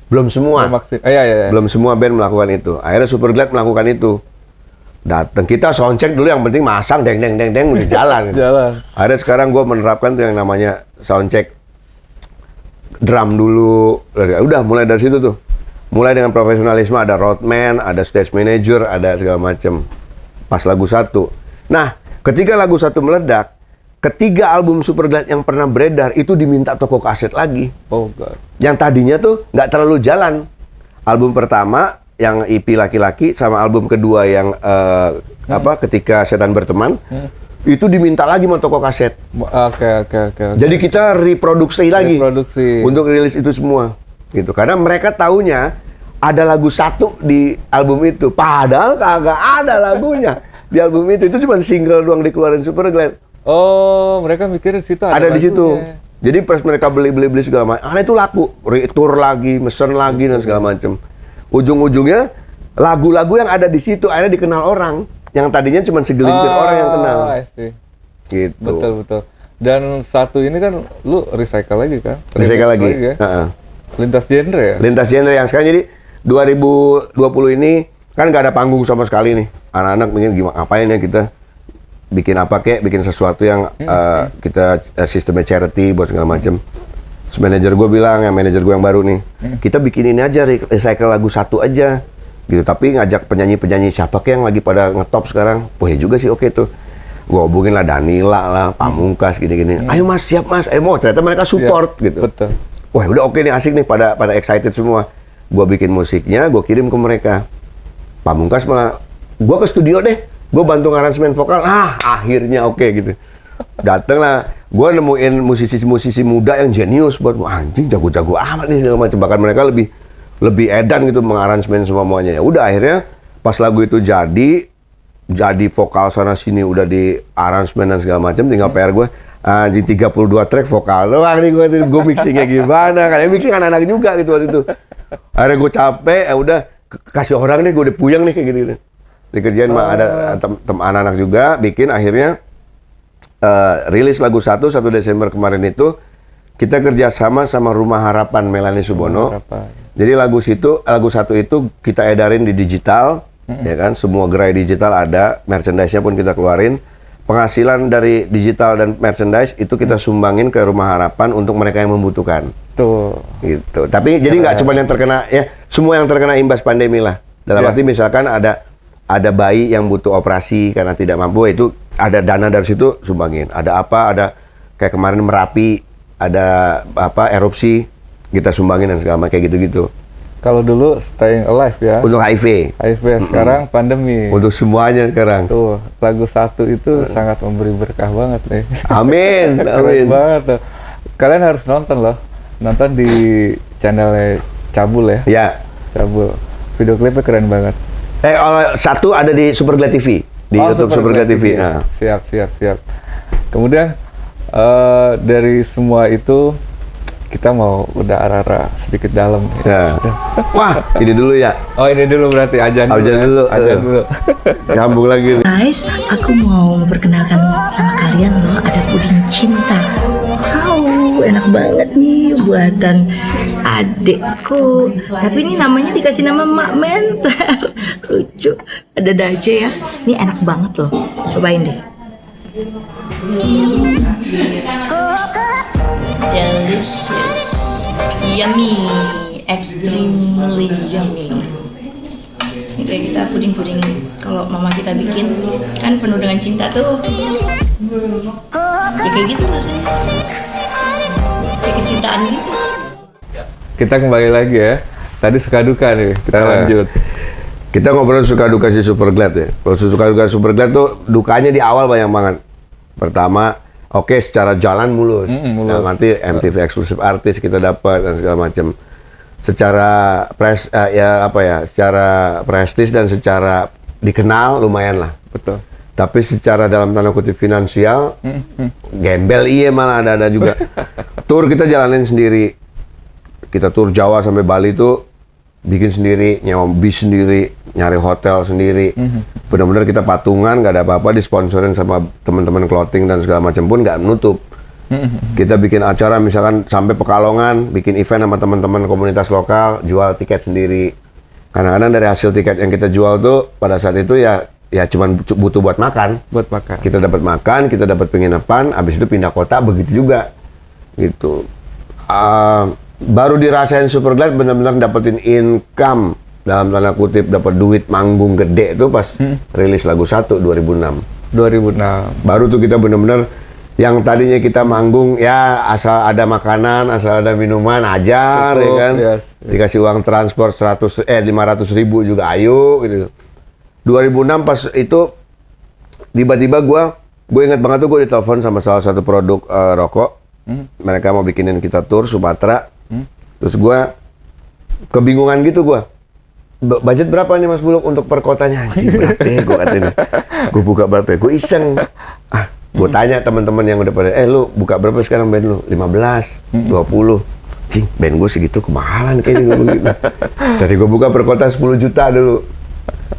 Speaker 2: belum semua.
Speaker 1: Iya.
Speaker 2: Belum semua band melakukan itu. Akhirnya Superglad melakukan itu. Datang kita soundcheck dulu, yang penting masang deng udah jalan. Gitu.
Speaker 1: Jalan.
Speaker 2: Akhirnya sekarang gue menerapkan tuh yang namanya soundcheck drum dulu. Udah mulai dari situ tuh. Mulai dengan profesionalisme, ada roadman, ada stage manager, ada segala macam. Pas lagu 1. Nah, ketika lagu 1 meledak, ketiga album Superglad yang pernah beredar itu diminta toko kaset lagi.
Speaker 1: Oh god.
Speaker 2: Yang tadinya tuh nggak terlalu jalan. Album pertama yang EP Laki-Laki sama album kedua yang Ketika Setan Berteman itu diminta lagi sama toko kaset.
Speaker 1: Oke.
Speaker 2: Jadi kita reproduksi lagi untuk rilis itu semua. Gitu. Karena mereka taunya ada lagu 1 di album itu, padahal kagak ada lagunya di album itu. Itu cuma single doang dikeluarin Superglad.
Speaker 1: Oh, mereka mikir di situ
Speaker 2: ada di situ. Jadi pas mereka beli segala macam, itu laku, retour lagi, mesen lagi dan segala macam. Ujung-ujungnya lagu-lagu yang ada di situ akhirnya dikenal orang, yang tadinya cuma segelintir orang yang kenal. Gitu.
Speaker 1: Betul. Dan 1 ini kan lu recycle lagi kan?
Speaker 2: Recycle lagi.
Speaker 1: Ya? Lintas genre ya?
Speaker 2: Lintas genre yang sekarang jadi 2020 ini kan nggak ada panggung sama sekali nih. Anak-anak mungkin gimana apain ya kita bikin apa kek, bikin sesuatu yang kita sistemnya charity buat segala macam. Manajer gue bilang, manajer gue yang baru nih, kita bikin ini aja, recycle lagu 1 aja, gitu. Tapi ngajak penyanyi siapa kek yang lagi pada ngetop sekarang. Wah ya juga sih, oke tuh. Gue hubungin lah Danila lah, Pamungkas, gini-gini. Ayo mas, siap mas. Mau ternyata mereka support gitu.
Speaker 1: Betul.
Speaker 2: Wah udah oke nih, asik nih, pada excited semua. Gue bikin musiknya, gue kirim ke mereka. Pamungkas malah, gue ke studio deh. Gue bantu aransemen vokal, akhirnya oke gitu. Dateng lah, gue nemuin musisi-musisi muda yang jenius buat anjing jago-jago amat nih segala macam. Bahkan mereka lebih edan gitu mengaransemen semuanya. Ya udah akhirnya pas lagu itu jadi vokal sana sini udah di aransemen dan segala macam. Tinggal PR gue anjing 32 track vokal doang nih gue mixingnya gimana? Karena mixing anak-anak juga gitu waktu itu. Akhirnya gue capek, udah kasih orang nih, gue udah puyeng nih kayak gitu. Dikerjain ada anak-anak juga bikin, akhirnya rilis lagu 1 Desember kemarin itu kita kerjasama sama Rumah Harapan Melanie Subono. Jadi lagu 1 itu kita edarin di digital, ya kan, semua gerai digital ada, merchandise-nya pun kita keluarin. Penghasilan dari digital dan merchandise itu kita sumbangin ke Rumah Harapan untuk mereka yang membutuhkan.
Speaker 1: Tuh.
Speaker 2: Gitu. Tapi jadi nggak cuma yang terkena, ya semua yang terkena imbas pandemi lah. Dalam arti misalkan ada bayi yang butuh operasi karena tidak mampu, itu ada dana dari situ sumbangin. Ada kayak kemarin Merapi ada erupsi, kita sumbangin dan segala macam kayak gitu-gitu.
Speaker 1: Kalau dulu staying alive ya.
Speaker 2: Untuk HIV
Speaker 1: sekarang pandemi.
Speaker 2: Untuk semuanya sekarang.
Speaker 1: Tuh, lagu 1 itu sangat memberi berkah banget nih.
Speaker 2: Amin.
Speaker 1: Keren banget tuh. Kalian harus nonton loh. Nonton di channelnya Cabul ya.
Speaker 2: Ya.
Speaker 1: Cabul. Video klipnya keren banget.
Speaker 2: 1 ada di Superglad TV. Di YouTube Superglad TV. Nah.
Speaker 1: Siap. Kemudian dari semua itu kita mau udah arah-arah sedikit dalam.
Speaker 2: Ya. Wah, ini dulu ya.
Speaker 1: Oh, ini dulu berarti ajan dulu. Ajan dulu.
Speaker 2: Sambung lagi.
Speaker 6: Guys, aku mau memperkenalkan sama kalian loh, ada puding cinta. Wow, enak banget nih buatan adekku. Tapi ini namanya dikasih nama Mak Menter. Lucu. Ada Daje ya. Ini enak banget loh. Cobain deh. Delicious, yummy, extremely yummy. Ini kayak kita puding-puding kalau mama kita bikin kan penuh dengan cinta tuh. Ya kayak gitu rasanya. Kayak kecintaan gitu.
Speaker 1: Kita kembali lagi ya. Tadi suka duka nih, kita lanjut.
Speaker 2: Kita ngobrol suka duka si Superglad ya. Kalau suka duka Superglad tuh dukanya di awal banyak banget. Pertama, oke, secara jalan mulus.
Speaker 1: Mulus.
Speaker 2: Nah, nanti MTV Exclusive Artist kita dapat dan segala macam. Secara secara prestis dan secara dikenal lumayan lah.
Speaker 1: Betul.
Speaker 2: Tapi secara dalam tanda kutip finansial, gembel iya malah ada juga. Tour kita jalanin sendiri. Kita tour Jawa sampai Bali tuh bikin sendiri, nyewa bis sendiri, nyari hotel sendiri. Benar-benar kita patungan, nggak ada apa-apa, disponsorin sama teman-teman clothing dan segala macam pun nggak menutup. Kita bikin acara misalkan sampai Pekalongan, bikin event sama teman-teman komunitas lokal, jual tiket sendiri. Kadang-kadang dari hasil tiket yang kita jual tuh pada saat itu ya cuman butuh buat makan.
Speaker 1: Buat makan.
Speaker 2: Kita dapat makan, kita dapat penginapan, habis itu pindah kota begitu juga. Gitu. Baru dirasain Superglad benar-benar dapetin income dalam tanda kutip, dapat duit manggung gede itu pas rilis lagu 1 2006.
Speaker 1: 2006.
Speaker 2: Baru tuh kita benar-benar yang tadinya kita manggung ya asal ada makanan, asal ada minuman ajar.
Speaker 1: Cukup,
Speaker 2: ya kan.
Speaker 1: yes.
Speaker 2: Dikasih uang transport 500.000 juga ayo gitu. 2006 pas itu tiba-tiba gue ingat banget tuh gue ditelepon sama salah satu produk rokok. Mereka mau bikinin kita tour Sumatera. Terus gue kebingungan gitu gue. Budget berapa nih Mas Bulog untuk per kotanya? Anjing berapa ya gue katanya. Gue buka berapa ya? Gue iseng. Gue tanya teman-teman yang udah pada, lu buka berapa sekarang band lu? 15, 20. Cing, band gue segitu kemahalan kayaknya gue begitu. Jadi gue buka per kota 10 juta dulu.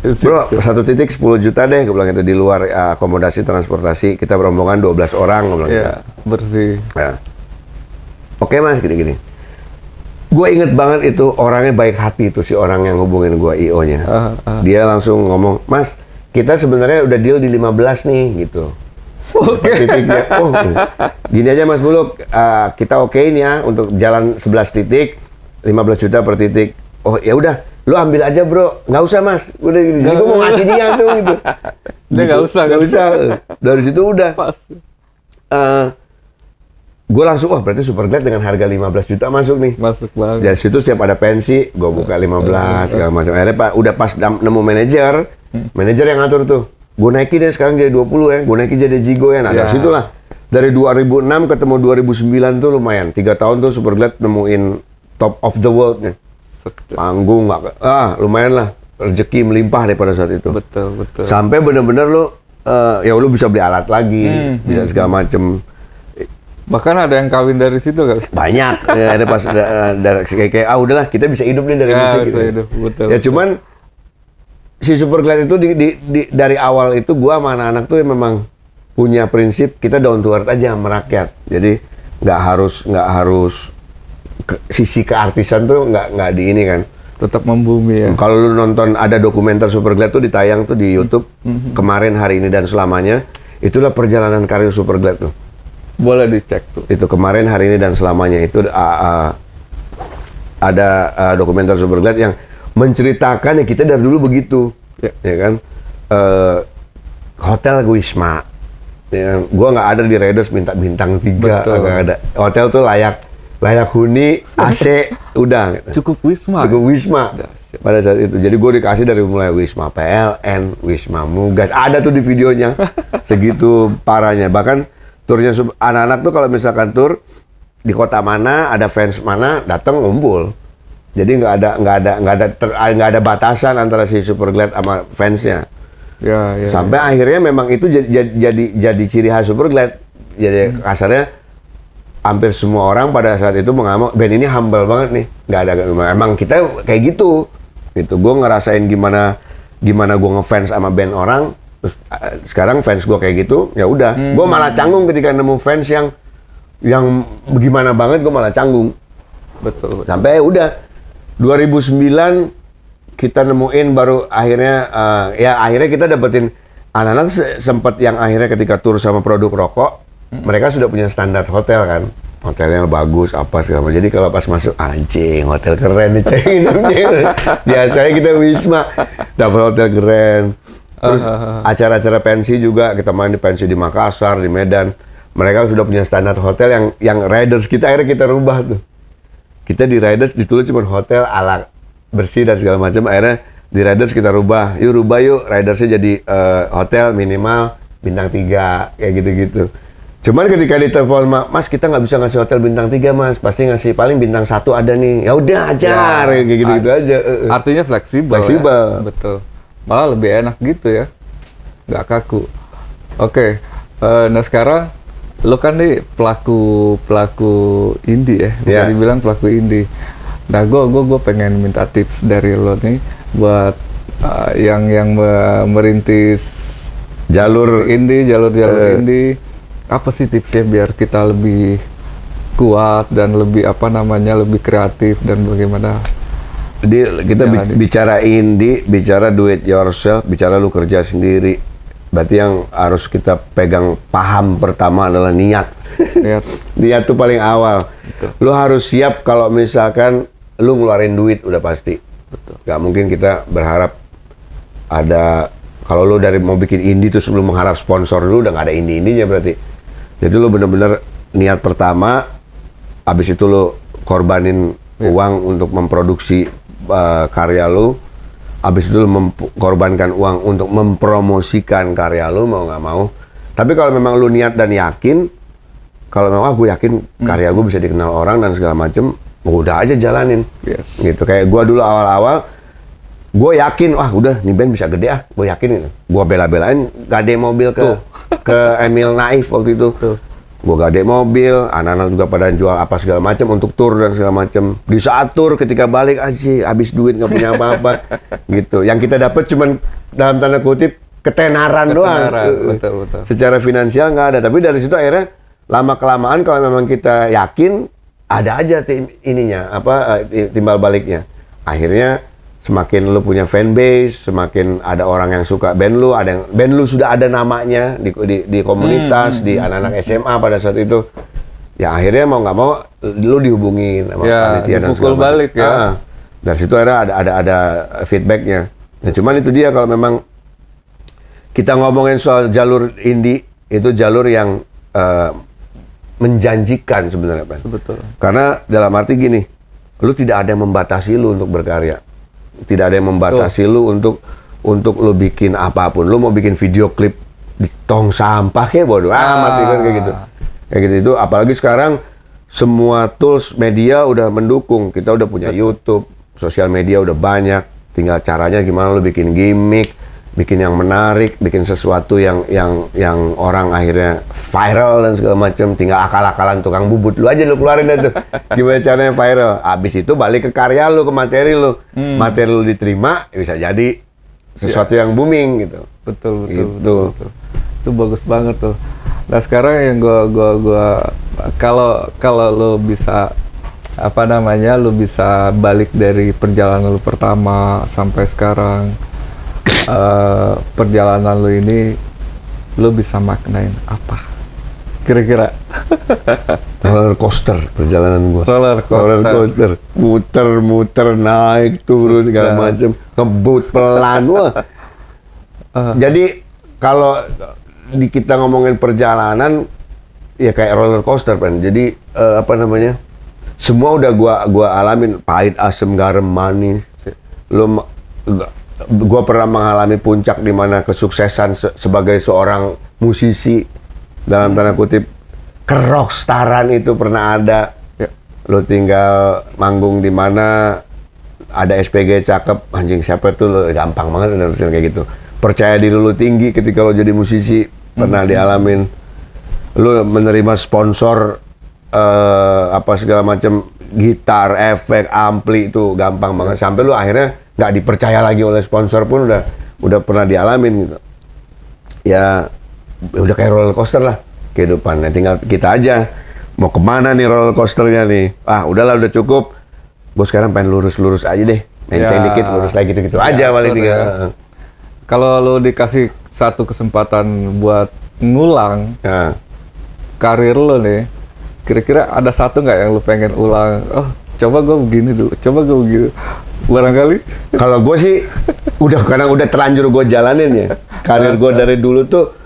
Speaker 2: Bro, satu titik 10 juta deh, gue bilang itu di luar akomodasi transportasi. Kita berombongan 12 orang, gue bilang
Speaker 1: Iya, bersih.
Speaker 2: Ya. Oke Mas, gini-gini. Gue inget banget itu orangnya baik hati itu si orang yang hubungin gue IO-nya. Dia langsung ngomong, Mas, kita sebenarnya udah deal di 15 nih gitu. Oke. Titiknya, gini aja Mas Bulog, kita okein ya untuk jalan 11 titik, 15 juta per titik. Oh ya udah, lu ambil aja bro, nggak usah Mas. Udah gini, jadi gue mau ngasih dia tuh gitu.
Speaker 1: Dia nggak usah.
Speaker 2: Dari situ udah.
Speaker 1: Pas.
Speaker 2: Gue langsung, berarti Superglad dengan harga 15 juta masuk nih.
Speaker 1: Masuk banget.
Speaker 2: Dari situ setiap ada pensi, gue buka 15 segala macam. Akhirnya udah pas nemu manajer, manajer yang ngatur tuh. Gue naikin deh sekarang jadi 20 ya, gue naikin jadi Jigo ya. Nah dari situ lah. Dari 2006 ketemu 2009 tuh lumayan. 3 tahun tuh Superglad nemuin top of the world nih. Panggung lumayan lah. Rezeki melimpah deh pada saat itu.
Speaker 1: Betul.
Speaker 2: Sampai bener-bener lu, lu bisa beli alat lagi, bisa segala macem.
Speaker 1: Bahkan ada yang kawin dari situ kan?
Speaker 2: Banyak. Ada pas kayak udahlah kita bisa hidup nih dari musik
Speaker 1: bisa
Speaker 2: gitu.
Speaker 1: hidup, betul.
Speaker 2: Ya cuman si Superglad itu dari awal itu gua sama anak-anak tuh memang punya prinsip kita down to earth aja merakyat. Jadi nggak harus sisi keartisan tuh nggak di ini kan.
Speaker 1: Tetap membumi ya.
Speaker 2: Kalau lu nonton ada dokumenter Superglad tuh ditayang tuh di YouTube kemarin, hari ini dan selamanya, itulah perjalanan karir Superglad tuh.
Speaker 1: Boleh dicek tuh.
Speaker 2: Itu kemarin, hari ini dan selamanya itu ada dokumenter Superglad yang menceritakan ya kita dari dulu begitu, ya kan. Hotel Wisma, ya, gua nggak ada di Raiders minta bintang 3, nggak ada. Hotel tuh layak huni, AC, udah.
Speaker 1: Cukup Wisma.
Speaker 2: Pada saat itu. Jadi gue dikasih dari mulai Wisma PLN, Wisma Mugas, ada tuh di videonya. Segitu parahnya. Bahkan turnya anak-anak tuh kalau misalkan tur di kota mana, ada fans mana, datang ngumpul. Jadi nggak ada batasan antara si Superglad sama fansnya.
Speaker 1: Ya.
Speaker 2: Sampai akhirnya memang itu jadi ciri khas Superglad. Jadi kasarnya hampir semua orang pada saat itu mengamuk band ini humble banget nih. Nggak ada, emang kita kayak gitu. Gitu. Gue ngerasain gimana gue ngefans sama band orang. Terus sekarang fans gue kayak gitu, ya udah. Gue malah canggung ketika nemu fans yang bagaimana banget, gue malah canggung.
Speaker 1: Betul.
Speaker 2: Sampai udah 2009 kita nemuin baru akhirnya akhirnya kita dapetin anak-anak sempat yang akhirnya ketika tur sama produk rokok, mereka sudah punya standar hotel kan. hotelnya bagus apa segala macam. Jadi kalau pas masuk anjing hotel keren nih ceng. Biasanya kita Wisma dapat hotel keren. Terus acara-acara pensi juga kita main di pensi di Makassar, di Medan. Mereka sudah punya standar hotel yang riders kita akhirnya kita rubah tuh. Kita di riders ditulis cuma hotel ala bersih dan segala macam. Akhirnya di riders kita rubah. Yuk ridersnya jadi hotel minimal bintang 3 kayak gitu-gitu. Cuman ketika ditelepon, Mas kita nggak bisa ngasih hotel bintang 3 Mas, pasti ngasih paling bintang 1 ada nih. Ya udah ajar kayak gitu-gitu aja.
Speaker 1: Artinya fleksibel.
Speaker 2: Fleksibel.
Speaker 1: Ya? Betul. Malah lebih enak gitu ya, nggak kaku. Oke, nah sekarang lo kan nih pelaku indie ya, bisa dibilang pelaku indie. Nah gue pengen minta tips dari lo nih buat yang merintis
Speaker 2: jalur
Speaker 1: indie, jalur indie. Apa sih tipsnya biar kita lebih kuat dan lebih lebih kreatif dan bagaimana?
Speaker 2: Kita bicara indie, bicara do it yourself, bicara lu kerja sendiri. Berarti yang harus kita pegang paham pertama adalah niat. Niat tuh paling awal. Betul. Lu harus siap kalau misalkan lu ngeluarin duit udah pasti. Betul. Gak mungkin kita berharap ada, kalau lu dari mau bikin indie terus lu mengharap sponsor dulu, udah gak ada indie-indinya berarti. Jadi lu bener-bener niat pertama, habis itu lu korbanin uang untuk memproduksi karya lu, habis itu lu korbankan uang untuk mempromosikan karya lu, mau nggak mau. Tapi kalau memang lu niat dan yakin, kalau memang gue yakin karya gue bisa dikenal orang dan segala macem, udah aja jalanin. Gitu. Kayak gue dulu awal-awal, gue yakin, udah nih band bisa gede gue yakin. Gue bela-belain gade mobil ke Emil Naif waktu itu. Gue gade mobil, anak-anak juga pada jual apa segala macam untuk tur dan segala macam. Di saat tur ketika balik habis duit nggak punya apa-apa gitu. Yang kita dapat cuman dalam tanda kutip ketenaran doang.
Speaker 1: Betul.
Speaker 2: Secara finansial nggak ada. Tapi dari situ akhirnya lama kelamaan kalau memang kita yakin ada aja timbal baliknya. Akhirnya semakin lu punya fanbase, semakin ada orang yang suka band lu, band lu sudah ada namanya di komunitas, di anak-anak SMA pada saat itu. Ya akhirnya mau nggak mau lu dihubungin sama panitia dan
Speaker 1: dipukul balik ya.
Speaker 2: Dari situ akhirnya ada feedbacknya. Nah cuman itu dia, kalau memang kita ngomongin soal jalur indie, itu jalur yang menjanjikan sebenarnya, Pak.
Speaker 1: Betul.
Speaker 2: Karena dalam arti gini, lu tidak ada yang membatasi lu untuk berkarya. Tidak ada yang membatasi lu untuk lu bikin apapun. Lu mau bikin video klip di tong sampah kayak bodoh amat kan kayak gitu. Kayak gitu itu, apalagi sekarang semua tools media udah mendukung. Kita udah punya YouTube, sosial media udah banyak. Tinggal caranya gimana lu bikin gimmick, bikin yang menarik, bikin sesuatu yang orang akhirnya viral dan segala macam. Tinggal akal-akalan tukang bubut lu aja lu keluarin itu. Gimana caranya viral? Abis itu balik ke karya lu, ke materi lu. Materi lu diterima, bisa jadi sesuatu yang booming gitu.
Speaker 1: Betul.
Speaker 2: Gitu.
Speaker 1: Itu bagus banget tuh. Nah sekarang yang gua kalau lu bisa lu bisa balik dari perjalanan lu pertama sampai sekarang, perjalanan lu ini lu bisa maknain apa kira-kira?
Speaker 2: Roller coaster perjalanan gua.
Speaker 1: Roller coaster.
Speaker 2: Muter naik turun segala macam, ngebut pelan wah. Jadi kalau kita ngomongin perjalanan ya kayak roller coaster kan. Jadi semua udah gua alamin, pahit, asam, garam, manis. Gua pernah mengalami puncak di mana kesuksesan sebagai seorang musisi dalam tanda kutip kerockstaran itu pernah ada. Lo tinggal manggung di mana ada SPG cakep, anjing siapa tuh, lo gampang banget urusan kayak gitu. Percaya diri lo tinggi ketika lo jadi musisi, pernah dialamin. Lo menerima sponsor segala macam, gitar, efek, ampli, itu gampang banget. Sampai lo akhirnya nggak dipercaya lagi oleh sponsor pun udah pernah dialamin gitu. Ya udah kayak roller coaster lah kehidupannya. Tinggal kita aja mau kemana nih roller coasternya nih. Udahlah udah cukup. Gue sekarang pengen lurus aja deh. Menceng dikit, lurus lagi gitu aja paling tinggal.
Speaker 1: Kalau lo dikasih satu kesempatan buat ngulang karir lo nih, Kira-kira ada satu nggak yang lu pengen ulang? Oh, coba gue begini dulu, coba gue begini. Barangkali.
Speaker 2: Kalau gue sih karena udah terlanjur gue jalanin ya. Karir gue dari dulu tuh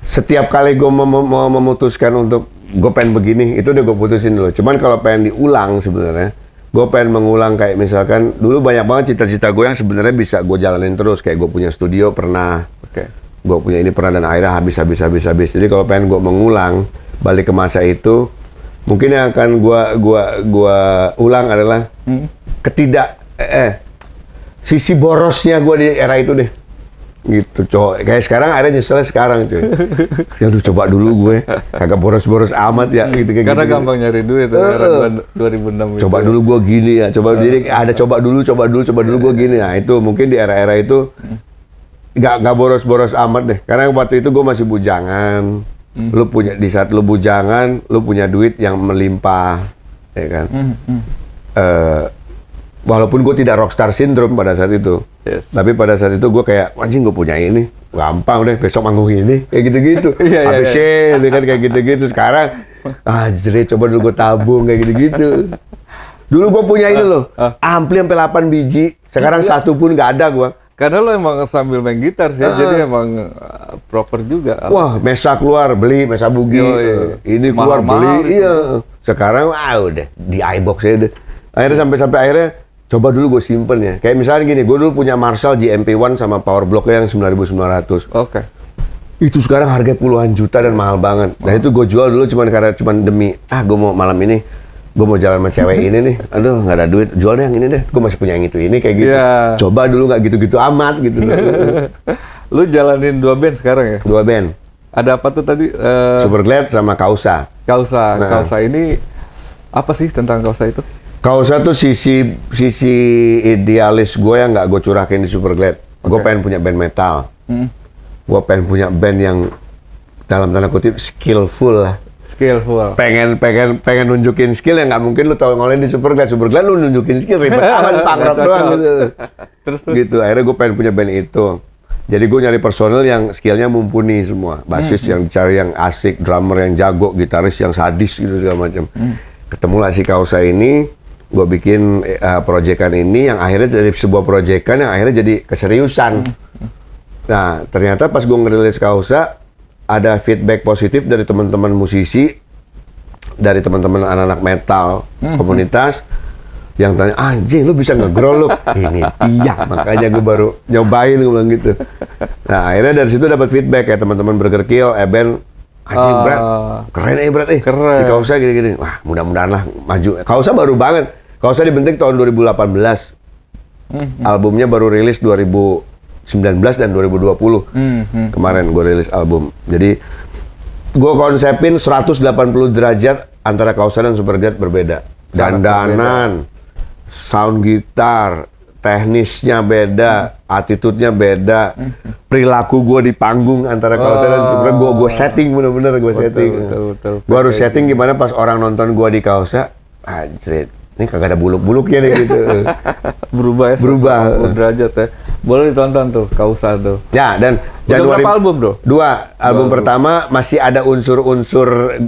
Speaker 2: setiap kali gue mau memutuskan untuk gue pengen begini, itu udah gue putusin dulu. Cuman kalau pengen diulang sebenarnya, gue pengen mengulang kayak misalkan dulu banyak banget cita-cita gue yang sebenarnya bisa gue jalanin terus. Kayak gue punya studio pernah, gue punya ini pernah, dan akhirnya habis. Jadi kalau pengen gue mengulang balik ke masa itu, mungkin yang akan gua ulang adalah sisi borosnya gue di era itu deh. Gitu, cowok. Kayak sekarang akhirnya nyesel sekarang, cuy. Ya lu coba dulu gue, kagak boros-boros amat ya gitu kayak
Speaker 1: Karena
Speaker 2: gitu.
Speaker 1: gampang nyari duit era 2006
Speaker 2: Coba
Speaker 1: itu.
Speaker 2: dulu gue gini ya, jadi ada coba dulu gue gini. Nah, itu mungkin di era-era itu nggak boros-boros amat deh. Karena waktu itu gue masih bujangan. Di saat lu bujangan, lu punya duit yang melimpah, ya kan? Walaupun gue tidak rockstar syndrome pada saat itu, tapi pada saat itu gue kayak, anjing gue punya ini, gampang deh, besok manggung ini, kayak gitu-gitu. Habis kan kayak gitu-gitu. Sekarang, anjir, coba dulu gue tabung, kayak gitu-gitu. Dulu gue punya ini loh, ampli sampai 8 biji, sekarang satu pun nggak ada gue.
Speaker 1: Karena lo emang sambil main gitar sih, jadi emang proper juga.
Speaker 2: Wah, Mesa keluar, beli Mesa Bugi. Ini keluar,
Speaker 1: Mahal-mahal
Speaker 2: beli. Iya. Sekarang, udah, di iBox ya udah. Akhirnya sampai akhirnya, coba dulu gue simpen ya. Kayak misalnya gini, gue dulu punya Marshall GMP1 sama power blocknya yang 9.900.
Speaker 1: Oke.
Speaker 2: Itu sekarang harga puluhan juta dan mahal banget. Dan itu gue jual dulu cuman demi, gue mau malam ini, gue mau jalan sama cewek ini nih, aduh nggak ada duit, jual deh yang ini deh, gue masih punya yang ini kayak gitu. Coba dulu nggak gitu-gitu amat gitu.
Speaker 1: Lu jalanin 2 band sekarang ya?
Speaker 2: 2 band.
Speaker 1: Ada apa tuh tadi?
Speaker 2: Superglad sama Kausa.
Speaker 1: Kausa ini apa sih tentang Kausa itu?
Speaker 2: Kausa tuh sisi idealis gue yang nggak gue curahkan di Superglad. Gue pengen punya band metal. Gue pengen punya band yang dalam tanda kutip skillful lah.
Speaker 1: Skillful.
Speaker 2: Pengen nunjukin skill yang nggak mungkin lu tau ngolain di Superglad lu nunjukin skill ribet amat punk rock doang gitu.
Speaker 1: Terus
Speaker 2: Gitu, akhirnya gue pengen punya band itu. Jadi gue nyari personel yang skillnya mumpuni semua. Basis yang cari yang asik, drummer yang jago, gitaris yang sadis gitu segala macam. Ketemulah si Kausa ini, gue bikin proyekan ini yang akhirnya dari sebuah proyekan yang akhirnya jadi keseriusan. Nah, ternyata pas gue ngerilis Kausa, ada feedback positif dari teman-teman musisi, dari teman-teman anak-anak metal komunitas yang tanya, anjing lu bisa nge-growl lu? Ini dia, makanya gue baru nyobain, gue bilang gitu. Nah, akhirnya dari situ dapat feedback ya teman-teman Burger Kill, Eben, anjing Brad, keren Brad,
Speaker 1: keren.
Speaker 2: Si Kausa gini-gini. Wah, mudah-mudahan lah maju. Kausa baru banget. Kausa dibentuk tahun 2018. Albumnya baru rilis 2019 dan 2020. Kemarin gue rilis album. Jadi gue konsepin 180 derajat antara Kausa dan Superglad berbeda. Dandanan, sound gitar, teknisnya beda, attitude-nya beda, perilaku gue di panggung antara Kausa dan Superglad. Gue setting bener-bener setting.
Speaker 1: Betul.
Speaker 2: Gue harus setting gimana pas orang nonton gue di Kausa, anjir, ini kagak ada buluk-buluknya nih gitu.
Speaker 1: Berubah ya,
Speaker 2: Berubah.
Speaker 1: 180 derajat ya. Boleh ditonton tuh, Kausa tuh.
Speaker 2: Ya, dan
Speaker 1: Udah berapa album, Bro?
Speaker 2: 2. Album pertama masih ada unsur-unsur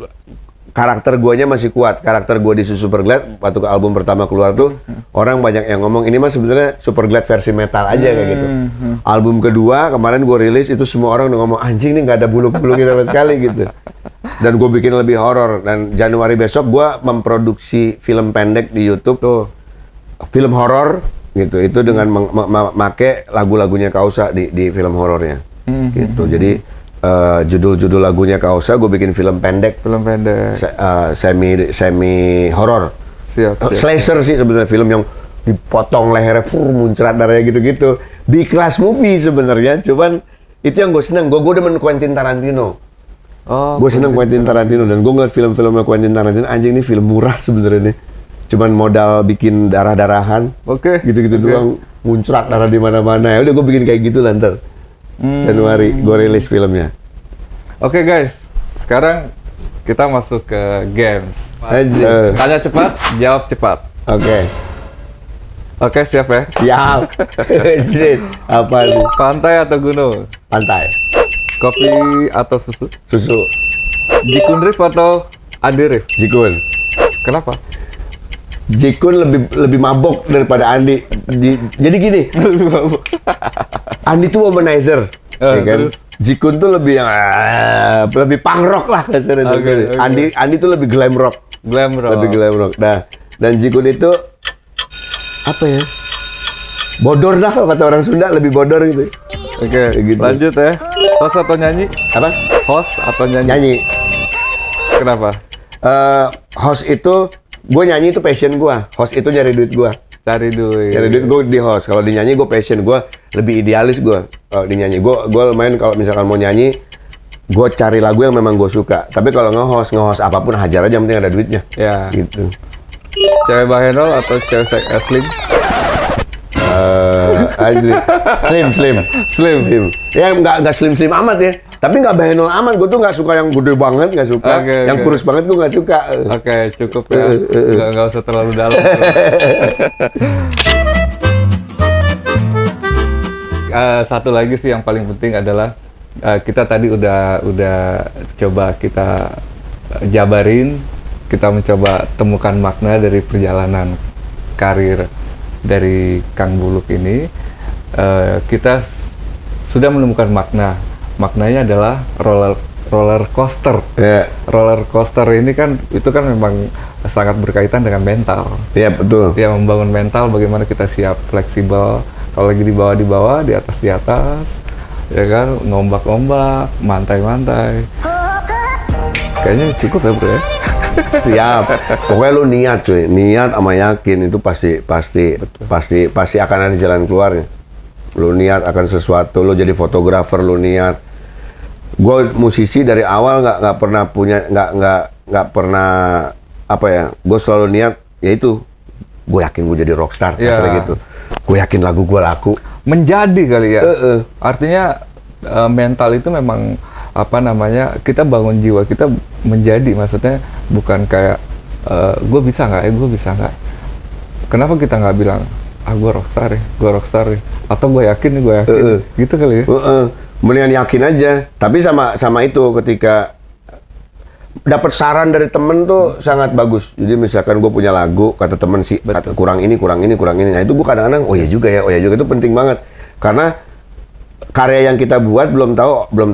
Speaker 2: karakter guanya masih kuat. Karakter gua di Superglad waktu album pertama keluar tuh orang banyak yang ngomong ini mah sebenarnya Superglad versi metal aja kayak gitu. Album kedua kemarin gua rilis itu semua orang udah ngomong anjing nih nggak ada buluk-buluknya sama sekali gitu. Dan gua bikin lebih horor, dan Januari besok gua memproduksi film pendek di YouTube tuh. Film horor gitu. Itu dengan make lagu-lagunya Kausa di film horornya. Gitu. Jadi judul-judul lagunya Kausa gue bikin film pendek. Semi horor.
Speaker 1: Siap.
Speaker 2: Slasher sih sebenarnya, film yang dipotong lehernya muncrat darahnya gitu-gitu. B-class movie sebenarnya, cuman itu yang gue seneng. Gue demen Quentin Tarantino. Gue seneng Quentin Tarantino, dan gue ngeliat film-filmnya Quentin Tarantino, anjing ini film murah sebenarnya nih. Cuman modal bikin darah-darahan. Gitu-gitu doang, muncrat darah di mana-mana. Ya udah gue bikin kayak gitu lantar. Januari gue rilis filmnya.
Speaker 1: Oke guys, sekarang kita masuk ke games. Tanya cepat, jawab cepat. Oke, siap ya?
Speaker 2: Siap. Apa nih?
Speaker 1: Pantai atau gunung?
Speaker 2: Pantai.
Speaker 1: Kopi atau susu?
Speaker 2: Susu.
Speaker 1: Jikun Drift atau Andi Rif.
Speaker 2: Jikun.
Speaker 1: Kenapa?
Speaker 2: Jikun lebih mabok daripada Andi. Jadi gini. Andi tuh womanizer, ya kan?
Speaker 1: Terus?
Speaker 2: Jikun tuh lebih yang lebih punk rock lah kasarnya.
Speaker 1: Oke.
Speaker 2: Andi tuh lebih glam rock.
Speaker 1: Glam rock.
Speaker 2: Lebih glam rock. Nah, dan Jikun itu apa ya? Bodor dah kalau kata orang Sunda, lebih bodor gitu.
Speaker 1: Oke,
Speaker 2: Gitu.
Speaker 1: lanjut ya. Host atau nyanyi?
Speaker 2: Apa?
Speaker 1: Host atau nyanyi?
Speaker 2: Nyanyi.
Speaker 1: Kenapa?
Speaker 2: Host itu gue nyanyi itu passion gue. Host itu nyari duit gue.
Speaker 1: Cari duit.
Speaker 2: Cari duit gue di host. Kalau di nyanyi gue passion, gue lebih idealis gue. Kalau di nyanyi gue main kalau misalkan mau nyanyi, gue cari lagu yang memang gue suka. Tapi kalau nge-host apapun hajar aja, yang penting ada duitnya.
Speaker 1: Ya.
Speaker 2: Gitu.
Speaker 1: Cewek bahenol atau cewek slim?
Speaker 2: Slim.
Speaker 1: Slim.
Speaker 2: Ya nggak slim amat ya. Tapi nggak bahenol amat. Gue tuh nggak suka yang gede banget, nggak suka.
Speaker 1: Oke,
Speaker 2: Yang
Speaker 1: oke.
Speaker 2: kurus banget gue nggak suka.
Speaker 1: Oke, cukup ya. Nggak usah terlalu dalam. Satu lagi sih yang paling penting adalah kita tadi udah coba kita jabarin, kita mencoba temukan makna dari perjalanan karir dari Kang Buluk ini. Kita sudah menemukan makna. Maknanya adalah roller coaster.
Speaker 2: Ya,
Speaker 1: Roller coaster ini kan itu kan memang sangat berkaitan dengan mental.
Speaker 2: ya betul.
Speaker 1: Ya, membangun mental, bagaimana kita siap fleksibel. Kalau lagi di bawah, di atas, ya kan, ngombak-ngombak, mantai-mantai. Kayaknya cukup ya bro ya.
Speaker 2: Siap. Pokoknya lu niat cuy, niat sama yakin itu pasti akan ada jalan keluarnya. Lu niat akan sesuatu, lu jadi fotografer, lu niat. Gue musisi dari awal nggak pernah apa ya. Gue selalu niat, yaitu gue yakin gue jadi rockstar,
Speaker 1: Ya.
Speaker 2: kasarnya gitu. Gue yakin lagu gue laku.
Speaker 1: Menjadi kali ya. Artinya mental itu memang apa namanya, kita bangun jiwa kita menjadi, maksudnya bukan kayak gue bisa nggak kenapa kita nggak bilang gue rockstar ya, atau gue yakin gitu kali ya.
Speaker 2: Mendingan yakin aja. Tapi sama itu, ketika dapat saran dari temen tuh sangat bagus. Jadi misalkan gue punya lagu, kata temen sih kurang ini. Nah itu gue kadang-kadang oh ya juga itu penting banget. Karena karya yang kita buat belum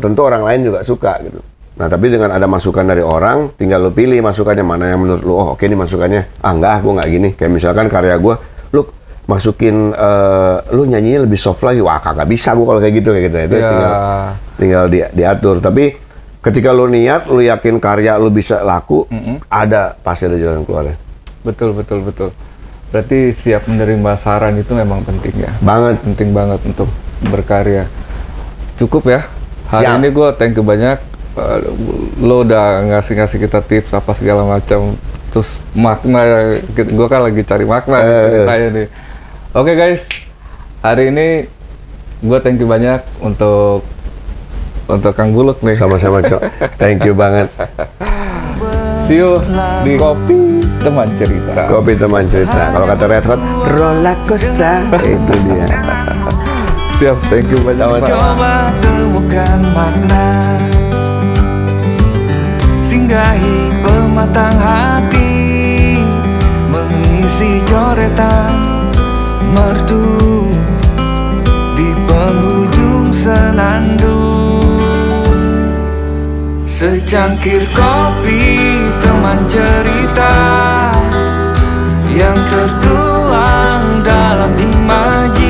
Speaker 2: tentu orang lain juga suka gitu. Nah tapi dengan ada masukan dari orang, tinggal lu pilih masukannya mana yang menurut lu, oh oke nih masukannya, gue nggak gini. Kayak misalkan karya gue, lu masukin lu nyanyinya lebih soft lagi, wah kagak bisa gue kalau kayak gitu. Itu tinggal diatur. Tapi ketika lu niat, lu yakin karya lu bisa laku, pasti ada jalan keluarnya.
Speaker 1: Betul. Berarti siap menerima saran itu memang penting ya. Penting banget untuk berkarya. Cukup ya. Hari
Speaker 2: Siap.
Speaker 1: ini gue thank you banyak. Lo udah ngasih kita tips apa segala macam. Terus makna, gue kan lagi cari makna ceritanya nih. Oke guys, hari ini gue thank you banyak untuk Kang Buluk nih.
Speaker 2: Sama-sama Cok. Thank you banget.
Speaker 1: See you di Kopi Teman Cerita.
Speaker 2: Kopi Teman Cerita. Kalau kata Red Hot, roller coaster. Itu dia.
Speaker 1: Siap, thank you banyak.
Speaker 3: Coba temukan makna, singgahi pematang hati, mengisi coretan merdu di penghujung senandung. Secangkir kopi teman cerita yang tertuang dalam imajinasi.